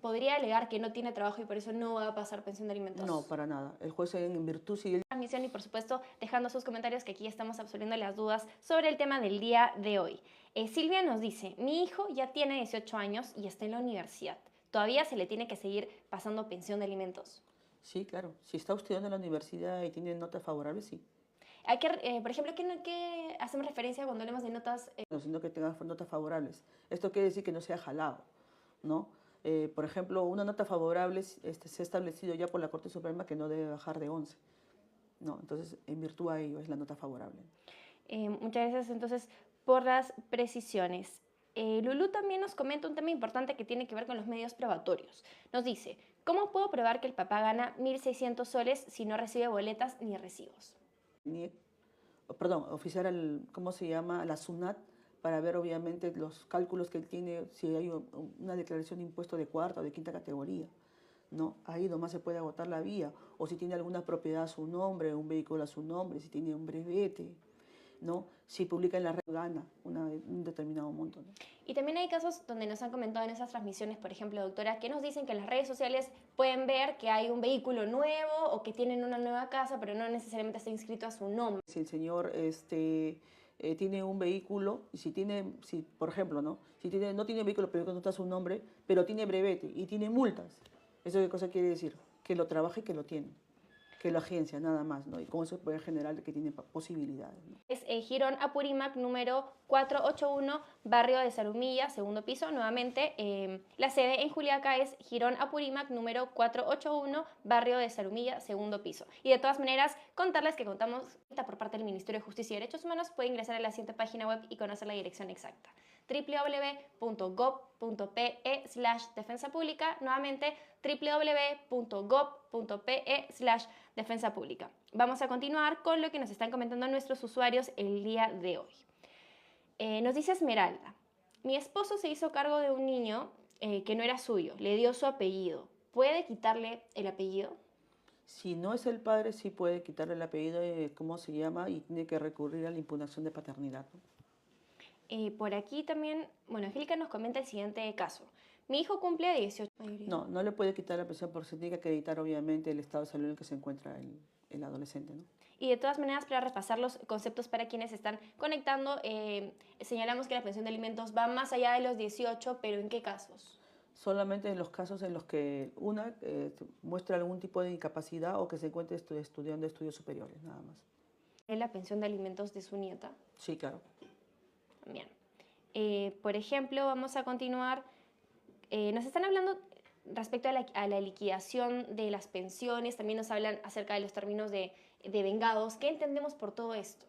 podría alegar que no tiene trabajo y por eso no va a pasar pensión de alimentos. No, para nada. El juez en virtud si Transmisión y por supuesto dejando sus comentarios, que aquí estamos absolviendo las dudas sobre el tema del día de hoy. Silvia nos dice, mi hijo ya tiene 18 años y está en la universidad. ¿Todavía se le tiene que seguir pasando pensión de alimentos? Sí, claro. Si está estudiando en la universidad y tiene notas favorables, sí. Hay que, por ejemplo, ¿qué hacemos referencia cuando hablamos de notas? No, sino que tenga notas favorables. Esto quiere decir que no sea jalado, ¿no? Por ejemplo, una nota favorable se ha establecido ya por la Corte Suprema que no debe bajar de 11. ¿No? Entonces, en virtud a ello es la nota favorable. Muchas gracias entonces por las precisiones. Lulú también nos comenta un tema importante que tiene que ver con los medios probatorios. Nos dice, ¿cómo puedo probar que el papá gana 1.600 soles si no recibe boletas ni recibos? Oficiar ¿cómo se llama? La SUNAT para ver obviamente los cálculos que él tiene, si hay una declaración de impuesto de cuarta o de quinta categoría, ¿no? Ahí nomás se puede agotar la vía, o si tiene alguna propiedad a su nombre, un vehículo a su nombre, si tiene un brevete, ¿no? Si publica en la red gana un determinado monto, ¿no? Y también hay casos donde nos han comentado en esas transmisiones, por ejemplo, doctora, que nos dicen que en las redes sociales pueden ver que hay un vehículo nuevo o que tienen una nueva casa, pero no necesariamente está inscrito a su nombre. Si el señor tiene un vehículo, y si por ejemplo, ¿no? No tiene vehículo, pero no está su nombre, pero tiene brevete y tiene multas, ¿eso qué cosa quiere decir? Que lo trabaja y que lo tiene, que lo agencia, nada más, ¿no? Y con eso puede generar que tiene posibilidades, ¿no? Es Girón Apurímac número 481, barrio de Zarumilla, segundo piso. Nuevamente, la sede en Juliaca es Girón Apurímac número 481, barrio de Zarumilla, segundo piso. Y de todas maneras, contarles que contamos por parte del Ministerio de Justicia y Derechos Humanos. Puede ingresar a la siguiente página web y conocer la dirección exacta: www.gov.pe/defensa pública. Nuevamente, www.gov.pe/defensa pública. Vamos a continuar con lo que nos están comentando nuestros usuarios el día de hoy. Nos dice Esmeralda, mi esposo se hizo cargo de un niño que no era suyo, le dio su apellido. ¿Puede quitarle el apellido? Si no es el padre, sí puede quitarle el apellido, ¿cómo se llama? Y tiene que recurrir a la impugnación de paternidad, ¿no? Por aquí también, bueno, Angélica nos comenta el siguiente caso. Mi hijo cumple 18 años. No le puede quitar la pensión porque se tiene que acreditar obviamente el estado de salud en el que se encuentra el adolescente, ¿no? Y de todas maneras, para repasar los conceptos para quienes están conectando, señalamos que la pensión de alimentos va más allá de los 18, pero ¿en qué casos? Solamente en los casos en los que una muestra algún tipo de incapacidad o que se encuentre estudiando estudios superiores, nada más. ¿Es la pensión de alimentos de su nieta? Sí, claro. Bien. Por ejemplo, vamos a continuar. Nos están hablando respecto a la liquidación de las pensiones, también nos hablan acerca de los términos de vengados. ¿Qué entendemos por todo esto?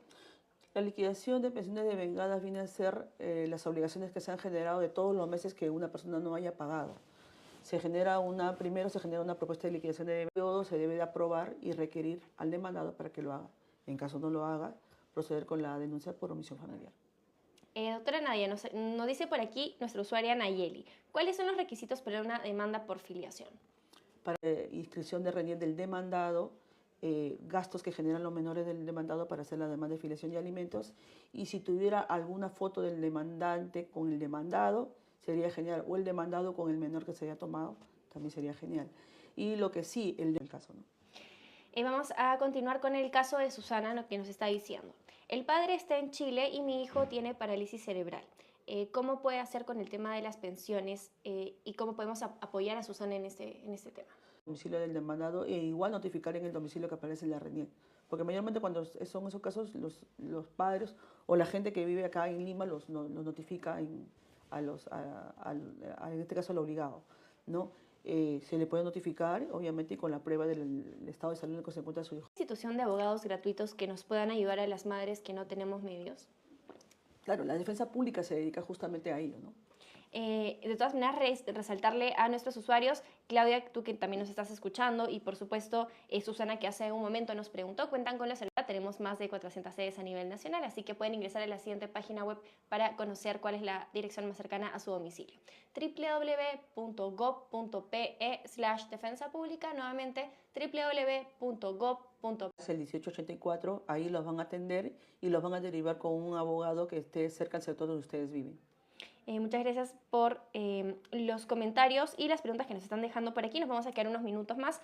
La liquidación de pensiones de vengadas viene a ser las obligaciones que se han generado de todos los meses que una persona no haya pagado. Primero se genera una propuesta de liquidación de periodo, se debe de aprobar y requerir al demandado para que lo haga. En caso no lo haga, proceder con la denuncia por omisión familiar. Doctora Nadia, nos dice por aquí nuestra usuaria Nayeli, ¿cuáles son los requisitos para una demanda por filiación? Para inscripción de RENIEC del demandado, gastos que generan los menores del demandado para hacer la demanda de filiación y alimentos, y si tuviera alguna foto del demandante con el demandado, sería genial, o el demandado con el menor que se haya tomado, también sería genial. Y lo que sí, el caso, ¿no? Vamos a continuar con el caso de Susana, lo que nos está diciendo. El padre está en Chile y mi hijo tiene parálisis cerebral. ¿Cómo puede hacer con el tema de las pensiones y cómo podemos apoyar a Susana en este tema? Domicilio del demandado e igual notificar en el domicilio que aparece en la RENIEC. Porque mayormente cuando son esos casos, los padres o la gente que vive acá en Lima los notifica en este caso al obligado, ¿no? Se le puede notificar, obviamente, con la prueba del estado de salud en el que se encuentra su hijo. ¿Institución de abogados gratuitos que nos puedan ayudar a las madres que no tenemos medios? Claro, la defensa pública se dedica justamente a ello, ¿no? De todas maneras, resaltarle a nuestros usuarios Claudia, tú que también nos estás escuchando, y por supuesto Susana, que hace un momento nos preguntó, cuentan con la seguridad. Tenemos más de 400 sedes a nivel nacional, así que pueden ingresar a la siguiente página web para conocer cuál es la dirección más cercana a su domicilio: www.gov.pe/defensa pública. Nuevamente, www.gov.pe. Es el 1884, ahí los van a atender y los van a derivar con un abogado que esté cerca del sector donde ustedes viven. Muchas gracias por los comentarios y las preguntas que nos están dejando por aquí. Nos vamos a quedar unos minutos más.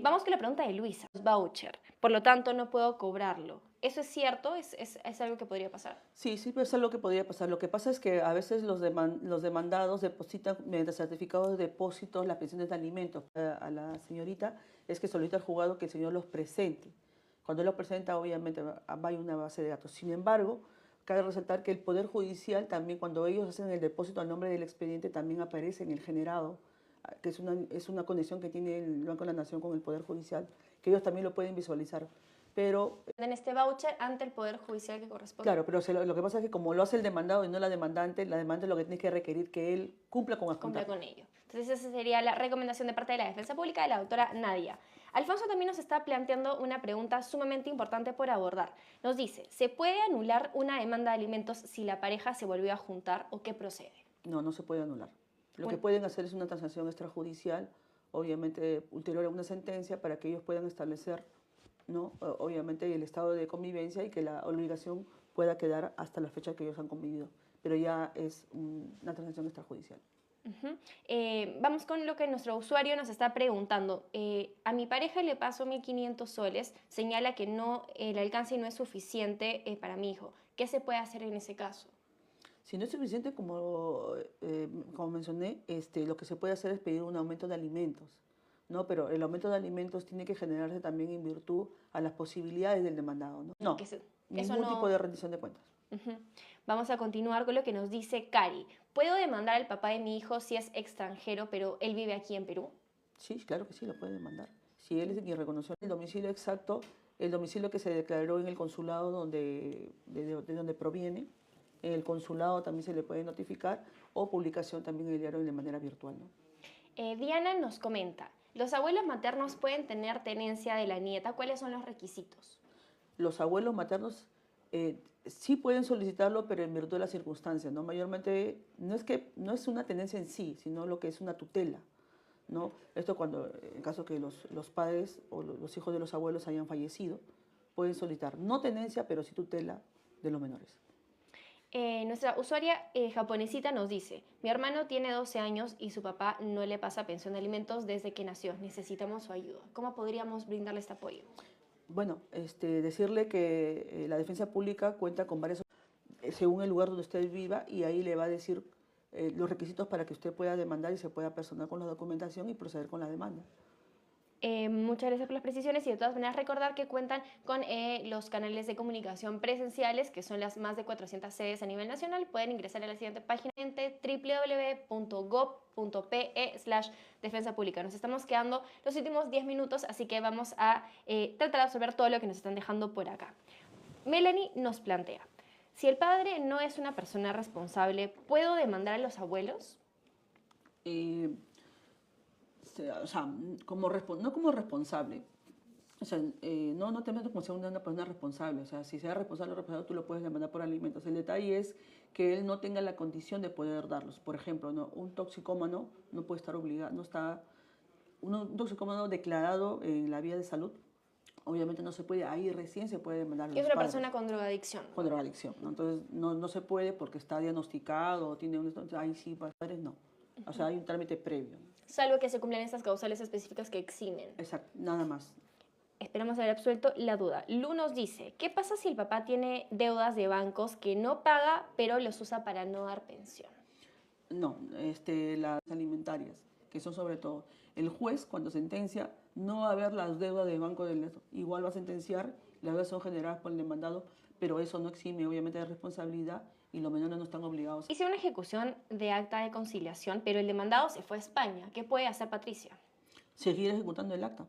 Vamos con la pregunta de Luisa. Voucher, por lo tanto no puedo cobrarlo. ¿Eso es cierto? ¿Es algo que podría pasar? Sí, sí, pero es algo que podría pasar. Lo que pasa es que a veces los demandados depositan mediante certificados de depósitos las pensiones de alimentos. A la señorita es que solicita al juzgado que el señor los presente. Cuando él los presenta, obviamente va a una base de datos. Sin embargo, cabe resaltar que el Poder Judicial también, cuando ellos hacen el depósito al nombre del expediente, también aparece en el generado, que es una conexión que tiene el Banco de la Nación con el Poder Judicial, que ellos también lo pueden visualizar. Pero en este voucher ante el Poder Judicial que corresponde. Claro, pero lo que pasa es que como lo hace el demandado y no la demandante lo que tiene que requerir que él cumpla con cumpla con ello. Entonces esa sería la recomendación de parte de la Defensa Pública de la doctora Nadia. Alfonso también nos está planteando una pregunta sumamente importante por abordar. Nos dice, ¿se puede anular una demanda de alimentos si la pareja se volvió a juntar o qué procede? No, no se puede anular. Lo que pueden hacer es una transacción extrajudicial, obviamente ulterior a una sentencia, para que ellos puedan establecer, ¿no?, obviamente el estado de convivencia y que la obligación pueda quedar hasta la fecha que ellos han convivido. Pero ya es una transacción extrajudicial. Vamos con lo que nuestro usuario nos está preguntando. A mi pareja le paso 1.500 soles, señala que el alcance no es suficiente para mi hijo. ¿Qué se puede hacer en ese caso? Si no es suficiente, como mencioné, lo que se puede hacer es pedir un aumento de alimentos, ¿no? Pero el aumento de alimentos tiene que generarse también en virtud a las posibilidades del demandado, ¿no? No, ningún tipo de rendición de cuentas. Vamos a continuar con lo que nos dice Cari. ¿Puedo demandar al papá de mi hijo si es extranjero, pero él vive aquí en Perú? Sí, claro que sí, lo puede demandar. Si él es quien reconoció el domicilio exacto, el domicilio que se declaró en el consulado de donde proviene, en el consulado también se le puede notificar, o publicación también en el diario de manera virtual, ¿no? Diana nos comenta, ¿los abuelos maternos pueden tener tenencia de la nieta? ¿Cuáles son los requisitos? Los abuelos maternos sí pueden solicitarlo, pero en virtud de las circunstancias, ¿no? Mayormente no es una tenencia en sí, sino lo que es una tutela, ¿no? Esto cuando, en caso que los padres o los hijos de los abuelos hayan fallecido, pueden solicitar no tenencia, pero sí tutela de los menores. Nuestra usuaria japonesita nos dice, mi hermano tiene 12 años y su papá no le pasa pensión de alimentos desde que nació. Necesitamos su ayuda. ¿Cómo podríamos brindarle este apoyo? Bueno, decirle que la Defensa Pública cuenta con varias, según el lugar donde usted viva, y ahí le va a decir los requisitos para que usted pueda demandar y se pueda personar con la documentación y proceder con la demanda. Muchas gracias por las precisiones y de todas maneras recordar que cuentan con los canales de comunicación presenciales, que son las más de 400 sedes a nivel nacional. Pueden ingresar a la siguiente página www.gov.pe/defensa pública. Nos estamos quedando los últimos 10 minutos, así que vamos a tratar de absorber todo lo que nos están dejando por acá. Melanie nos plantea, si el padre no es una persona responsable, ¿puedo demandar a los abuelos? O sea, no como responsable, o sea, no te metas como si una persona responsable, o sea, si sea responsable o responsable tú lo puedes demandar por alimentos. El detalle es que él no tenga la condición de poder darlos. Por ejemplo, ¿no?, un toxicómano no puede estar obligado, un toxicómano declarado en la vía de salud, obviamente no se puede, ahí recién se puede demandar a los Es una padres. persona con drogadicción. Con drogadicción, ¿no? Entonces no se puede porque está diagnosticado, ahí sí, para los padres no. O sea, hay un trámite previo. Salvo que se cumplan estas causales específicas que eximen. Exacto, nada más. Esperamos haber absuelto la duda. Lu nos dice, ¿qué pasa si el papá tiene deudas de bancos que no paga, pero los usa para no dar pensión? No, las alimentarias, que son sobre todo. El juez, cuando sentencia, no va a ver las deudas de banco igual va a sentenciar, las deudas son generadas por el demandado, pero eso no exime obviamente de responsabilidad y los menores no están obligados. Hice una ejecución de acta de conciliación, pero el demandado se fue a España. ¿Qué puede hacer Patricia? Seguir ejecutando el acta.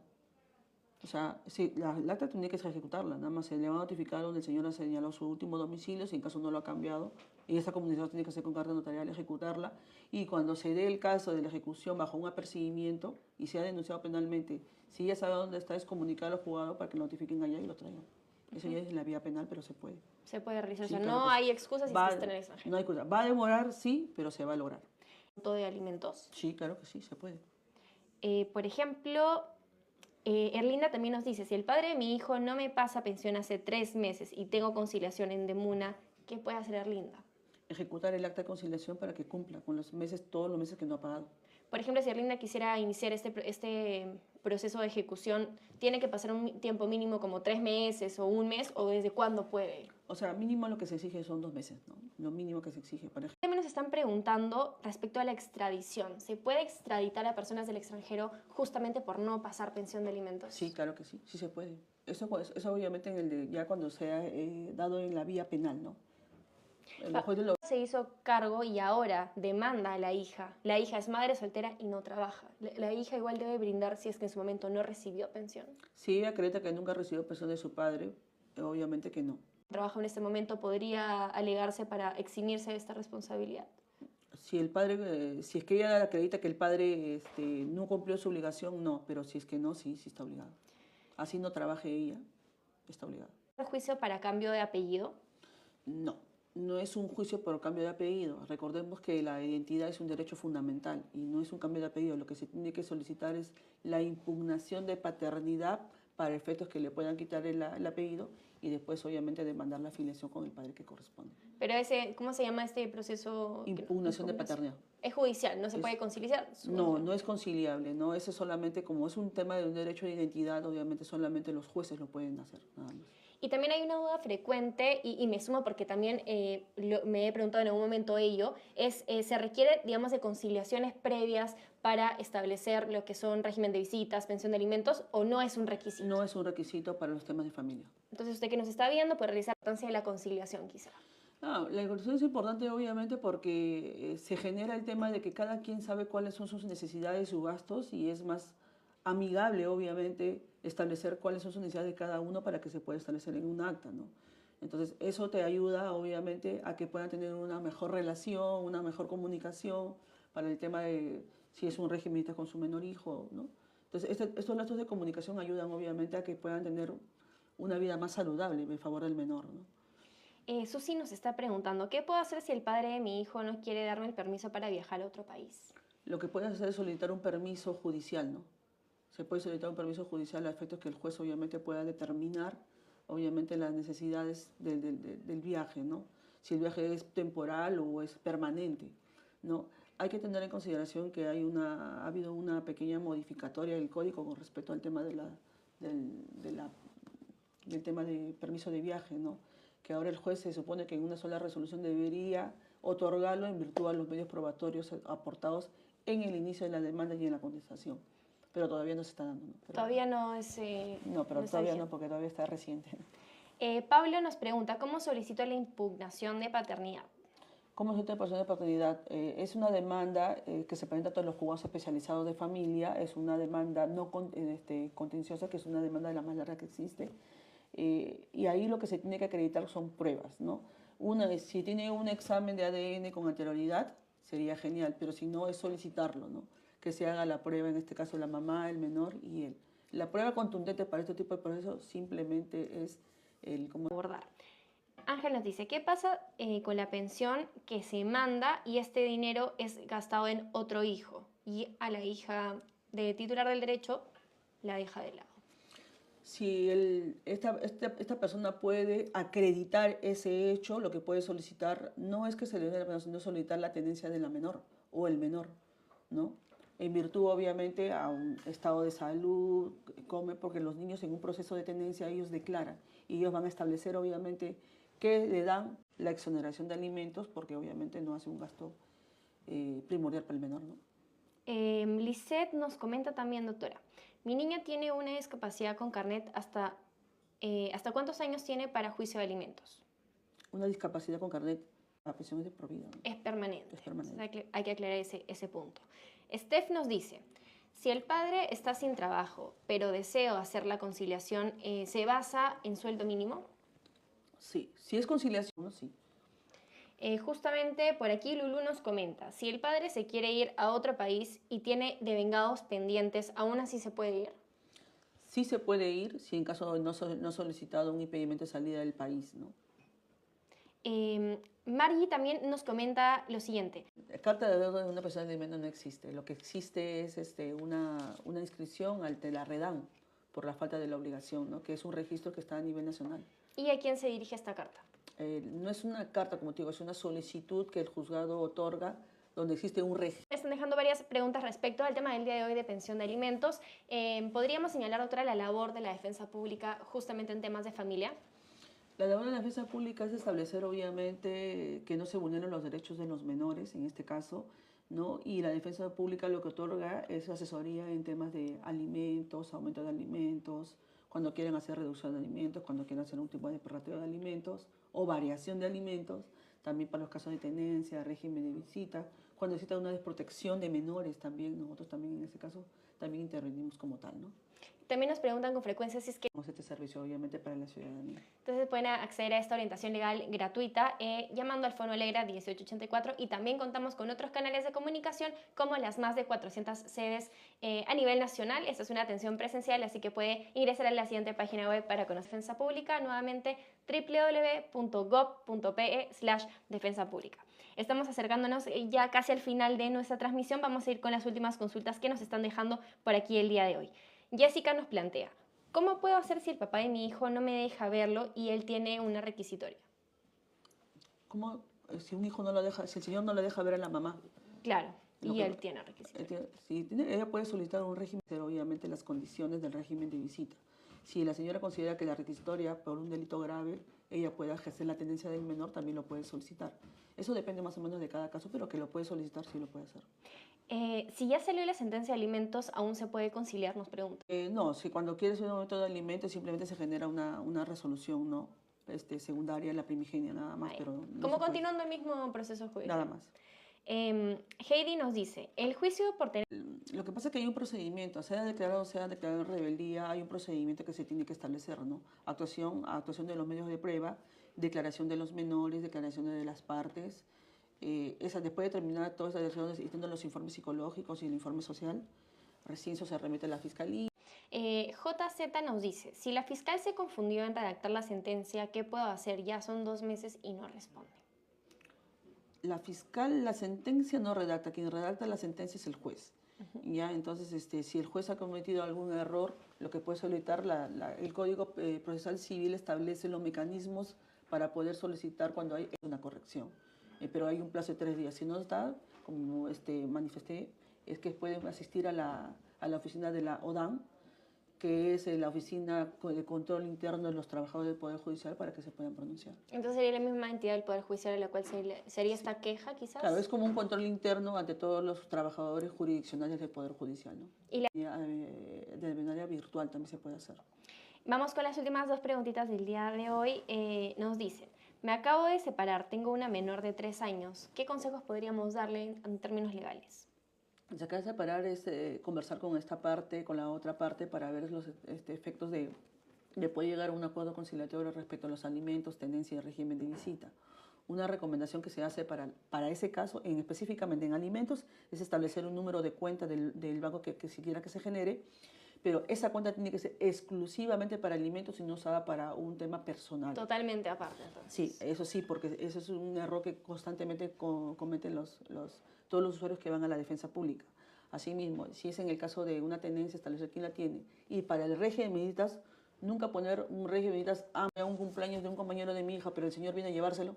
O sea, sí, la acta tiene que ejecutarla, nada más se le va a notificar donde el señor ha señalado su último domicilio, si en caso no lo ha cambiado, y esa comunicación tiene que hacer con carta notarial, ejecutarla, y cuando se dé el caso de la ejecución bajo un apercibimiento y se ha denunciado penalmente, si ya sabe dónde está, es comunicar al juzgado para que lo notifiquen allá y lo traigan. Eso ya es en la vía penal, pero se puede. Se puede realizar, Sí, o sea, claro no que sí. hay excusas si es que está en el extranjero. No hay cosa. Va a demorar, sí, pero se va a lograr. De alimentos. Sí, claro que sí, se puede. Por ejemplo, Erlinda también nos dice, si el padre de mi hijo no me pasa pensión hace 3 meses y tengo conciliación en Demuna, ¿qué puede hacer Erlinda? Ejecutar el acta de conciliación para que cumpla con los meses, todos los meses que no ha pagado. Por ejemplo, si Erlinda quisiera iniciar este proceso de ejecución, ¿tiene que pasar un tiempo mínimo como 3 meses o 1 mes o desde cuándo puede? O sea, mínimo lo que se exige son 2 meses, ¿no? Lo mínimo que se exige para También nos están preguntando respecto a la extradición. ¿Se puede extraditar a personas del extranjero justamente por no pasar pensión de alimentos? Sí, claro que sí, sí se puede. Eso, pues, eso obviamente en el de, ya cuando sea dado en la vía penal, ¿no? El juez de lo... Se hizo cargo y ahora demanda a la hija. La hija es madre soltera y no trabaja. La hija igual debe brindar si es que en su momento no recibió pensión. Si ella acredita que nunca recibió pensión de su padre, obviamente que no. Trabaja en este momento, podría alegarse para eximirse de esta responsabilidad. Si el padre, si es que ella acredita que el padre no cumplió su obligación, no, pero si es que no, sí, sí está obligada. Así no trabaje ella, está obligada. ¿El juicio para cambio de apellido? No, no es un juicio por cambio de apellido. Recordemos que la identidad es un derecho fundamental y no es un cambio de apellido. Lo que se tiene que solicitar es la impugnación de paternidad para efectos que le puedan quitar el apellido y después obviamente demandar la afiliación con el padre que corresponde. Pero ¿cómo se llama este proceso? Impugnación de paternidad. Es judicial, no se puede conciliar. No, no es conciliable, no, eso solamente como es un tema de un derecho de identidad, obviamente solamente los jueces lo pueden hacer, nada más. Y también hay una duda frecuente, y me sumo porque también me he preguntado en algún momento ello, ¿se requiere, digamos, de conciliaciones previas para establecer lo que son régimen de visitas, pensión de alimentos, o no es un requisito? No es un requisito para los temas de familia. Entonces usted que nos está viendo puede realizar la importancia de la conciliación quizá. La conciliación es importante obviamente porque se genera el tema de que cada quien sabe cuáles son sus necesidades y sus gastos y es más amigable obviamente establecer cuáles son sus necesidades de cada uno para que se pueda establecer en un acta, ¿no? Entonces eso te ayuda obviamente a que puedan tener una mejor relación, una mejor comunicación para el tema de si es un régimen con su menor hijo, ¿no? Entonces estos lazos de comunicación ayudan obviamente a que puedan tener una vida más saludable en favor del menor, ¿no? Susi nos está preguntando, ¿qué puedo hacer si el padre de mi hijo no quiere darme el permiso para viajar a otro país? Lo que puedes hacer es solicitar un permiso judicial, ¿no? Se puede solicitar un permiso judicial a efectos que el juez obviamente pueda determinar, obviamente, las necesidades del viaje, ¿no? Si el viaje es temporal o es permanente, ¿no? Hay que tener en consideración que ha habido una pequeña modificatoria del código con respecto al tema del tema de permiso de viaje, ¿no? Que ahora el juez se supone que en una sola resolución debería otorgarlo en virtud de los medios probatorios aportados en el inicio de la demanda y en la contestación. Pero todavía no se está dando, ¿no? Todavía no es... no, pero todavía no, porque todavía está reciente. Pablo nos pregunta, ¿cómo solicito la impugnación de paternidad? ¿Cómo se trata de paternidad? Es una demanda que se presenta a todos los juzgados especializados de familia, es una demanda no contenciosa, que es una demanda de la más larga que existe. Y ahí lo que se tiene que acreditar son pruebas, ¿no? Una es, si tiene un examen de ADN con anterioridad, sería genial, pero si no, es solicitarlo, ¿no? Que se haga la prueba, en este caso la mamá, el menor y él. La prueba contundente para este tipo de procesos simplemente es el... abordar. Ángel nos dice, ¿qué pasa con la pensión que se manda y este dinero es gastado en otro hijo? Y a la hija de titular del derecho la deja de lado. Si esta persona puede acreditar ese hecho, lo que puede solicitar no es que se le dé la pena, sino solicitar la tenencia de la menor o el menor, ¿no? En virtud, obviamente, a un estado de salud, porque los niños en un proceso de tenencia ellos declaran y ellos van a establecer, obviamente, que le dan la exoneración de alimentos porque, obviamente, no hace un gasto primordial para el menor, ¿no? Lisette nos comenta también, doctora, mi niña tiene una discapacidad con carnet ¿hasta cuántos años tiene para juicio de alimentos? Una discapacidad con carnet, la pensión es de por vida, ¿no? Es permanente. Es permanente. Entonces hay que aclarar ese punto. Steph nos dice, Si el padre está sin trabajo, pero desea hacer la conciliación, ¿se basa en sueldo mínimo? Sí, si es conciliación, ¿no? Sí. Justamente por aquí Lulu nos comenta, si el padre se quiere ir a otro país y tiene devengados pendientes, ¿aún así se puede ir? Sí se puede ir si en caso de no solicitado un impedimento de salida del país, ¿no? Margie también nos comenta lo siguiente. La carta de deuda de una persona de alimento no existe. Lo que existe es una inscripción ante la REDAM por la falta de la obligación, ¿no? Que es un registro que está a nivel nacional. ¿Y a quién se dirige esta carta? No es una carta, como te digo, es una solicitud que el juzgado otorga donde existe un registro. Están dejando varias preguntas respecto al tema del día de hoy de pensión de alimentos. ¿Podríamos señalar otra la labor de la defensa pública justamente en temas de familia? La labor de la defensa pública es establecer, obviamente, que no se vulneren los derechos de los menores, en este caso, ¿no? Y la defensa pública lo que otorga es asesoría en temas de alimentos, aumento de alimentos, cuando quieren hacer reducción de alimentos, cuando quieren hacer un tipo de prorrateo de alimentos o variación de alimentos, también para los casos de tenencia, régimen de visita, cuando necesita una desprotección de menores también, nosotros también en ese caso también intervenimos como tal, ¿no? También nos preguntan con frecuencia si es que Este servicio obviamente para la ciudadanía. entonces pueden acceder a esta orientación legal gratuita llamando al Fono Alegra 1884 y también contamos con otros canales de comunicación como las más de 400 sedes a nivel nacional. Esta es una atención presencial, así que puede ingresar a la siguiente página web para conocer defensa pública, nuevamente www.gov.pe/defensa pública. Estamos acercándonos ya casi al final de nuestra transmisión. Vamos a ir con las últimas consultas que nos están dejando por aquí el día de hoy. Jessica nos plantea, ¿cómo puedo hacer si el papá de mi hijo no me deja verlo y él tiene una requisitoria? ¿Cómo? Si un hijo no lo deja, si el señor no le deja ver a la mamá. Claro, Lo y que- él tiene requisitoria. Ella puede solicitar un régimen, pero obviamente las condiciones del régimen de visita. Si la señora considera que la requisitoria por un delito grave, ella puede ejercer la tendencia del menor, también lo puede solicitar. Eso depende más o menos de cada caso, pero que lo puede solicitar, sí lo puede hacer. Si ya salió la sentencia de alimentos, ¿aún se puede conciliar? Nos pregunta. No, si cuando quieres un aumento de alimentos simplemente se genera una resolución, ¿no? Secundaria, la primigenia, nada más, pero no Como se puede. continuando el mismo proceso judicial. Nada más. Heidi nos dice, el juicio por tener... Lo que pasa es que hay un procedimiento, sea declarado rebeldía, hay un procedimiento que se tiene que establecer, ¿no? Actuación de los medios de prueba, declaración de los menores, declaración de las partes. Después de terminar todas esas declaraciones, existiendo los informes psicológicos y el informe social, recién eso se remite a la fiscalía. JZ nos dice, si la fiscal se confundió en redactar la sentencia, ¿qué puedo hacer? Ya son 2 meses y no responde. La fiscal, la sentencia no redacta, quien redacta la sentencia es el juez. ¿Ya? Entonces, si el juez ha cometido algún error, lo que puede solicitar, el Código Procesal Civil establece los mecanismos para poder solicitar cuando hay una corrección. Pero hay un plazo de 3 días. Si no está, como manifesté, es que pueden asistir a la oficina de la ODAN, que es la oficina de control interno de los trabajadores del Poder Judicial, para que se puedan pronunciar. Entonces sería la misma entidad del Poder Judicial a la cual sería esta queja, quizás. Claro, es como un control interno ante todos los trabajadores jurisdiccionales del Poder Judicial, ¿no? Y de manera virtual también se puede hacer. Vamos con las últimas 2 preguntitas del día de hoy. Nos dicen, me acabo de separar, tengo una menor de 3 años. ¿Qué consejos podríamos darle en términos legales? Sacar de separar es conversar con esta parte, con la otra parte, para ver los efectos de poder llegar a un acuerdo conciliatorio respecto a los alimentos, tenencia y régimen de visita. Una recomendación que se hace para ese caso, específicamente en alimentos, es establecer un número de cuenta del banco que se quiera que se genere, pero esa cuenta tiene que ser exclusivamente para alimentos y no usada para un tema personal. Totalmente aparte, entonces. Sí, eso sí, porque eso es un error que constantemente cometen todos los usuarios que van a la defensa pública. Asimismo, si es en el caso de una tenencia, establecer quién la tiene. Y para el régimen de visitas, nunca poner un régimen de visitas a un cumpleaños de un compañero de mi hija, pero el señor viene a llevárselo.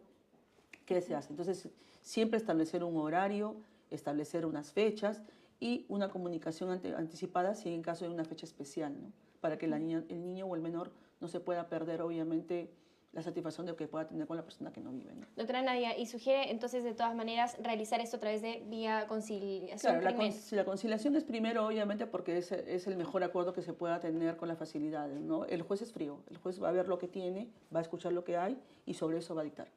¿Qué se hace? Entonces, siempre establecer un horario, establecer unas fechas y una comunicación anticipada si en caso de una fecha especial, ¿no? Para que el niño o el menor no se pueda perder, obviamente, la satisfacción de que pueda tener con la persona que no vive, ¿no? Doctora Nadia, y sugiere entonces de todas maneras realizar esto a través de vía conciliación. Claro, la conciliación es primero, obviamente, porque es el mejor acuerdo que se pueda tener con las facilidades, ¿no? El juez es frío, el juez va a ver lo que tiene, va a escuchar lo que hay y sobre eso va a dictar.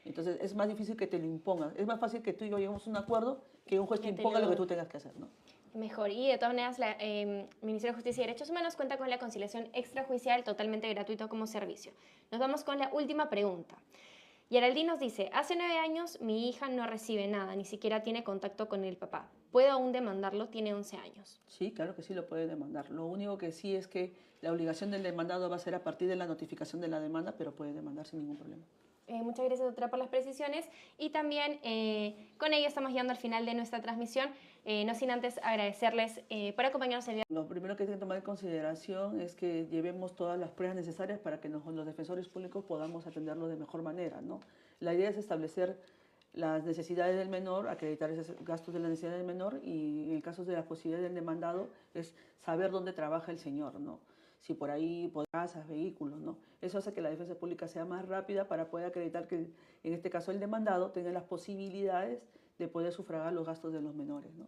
Entonces es más difícil que te lo imponga. Es más fácil que tú y yo lleguemos a un acuerdo que un juez te imponga lo que tú tengas que hacer, ¿no? Mejor. Y de todas maneras, el Ministerio de Justicia y Derechos Humanos cuenta con la conciliación extrajudicial totalmente gratuito como servicio. Nos vamos con la última pregunta. Geraldine nos dice, hace 9 años mi hija no recibe nada, ni siquiera tiene contacto con el papá. ¿Puedo aún demandarlo? Tiene 11 años. Sí, claro que sí lo puede demandar. Lo único que sí es que la obligación del demandado va a ser a partir de la notificación de la demanda, pero puede demandar sin ningún problema. Muchas gracias, doctora, por las precisiones. Y también con ello estamos llegando al final de nuestra transmisión. No sin antes agradecerles por acompañarnos el día. Lo primero que hay que tomar en consideración es que llevemos todas las pruebas necesarias para que los defensores públicos podamos atenderlo de mejor manera, ¿no? La idea es establecer las necesidades del menor, acreditar esos gastos de la necesidad del menor y en el caso de la posibilidad del demandado es saber dónde trabaja el señor, ¿no? Si por ahí, por casas, vehículos, ¿no? Eso hace que la defensa pública sea más rápida para poder acreditar que, en este caso, el demandado tenga las posibilidades de poder sufragar los gastos de los menores, ¿no?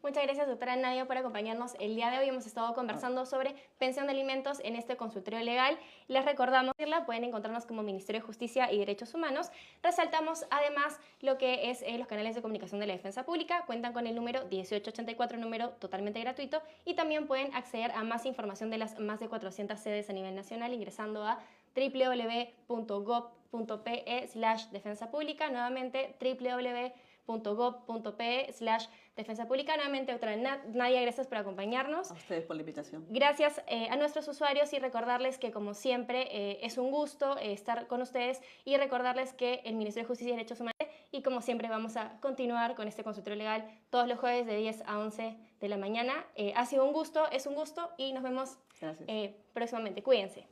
Muchas gracias, doctora Nadia, por acompañarnos el día de hoy. Hemos estado conversando sobre pensión de alimentos en este consultorio legal. Les recordamos que pueden encontrarnos como Ministerio de Justicia y Derechos Humanos. Resaltamos además lo que es los canales de comunicación de la defensa pública. Cuentan con el número 1884, número totalmente gratuito. Y también pueden acceder a más información de las más de 400 sedes a nivel nacional ingresando a www.gov.pe/defensa pública. Nuevamente, www.gov.pe/defensa pública. Nuevamente, doctora Nadia, gracias por acompañarnos. A ustedes por la invitación. Gracias a nuestros usuarios y recordarles que, como siempre, es un gusto estar con ustedes y recordarles que el Ministerio de Justicia y Derechos Humanos, y como siempre, vamos a continuar con este consultorio legal todos los jueves de 10 a 11 de la mañana. Ha sido un gusto, es un gusto y nos vemos próximamente. Cuídense.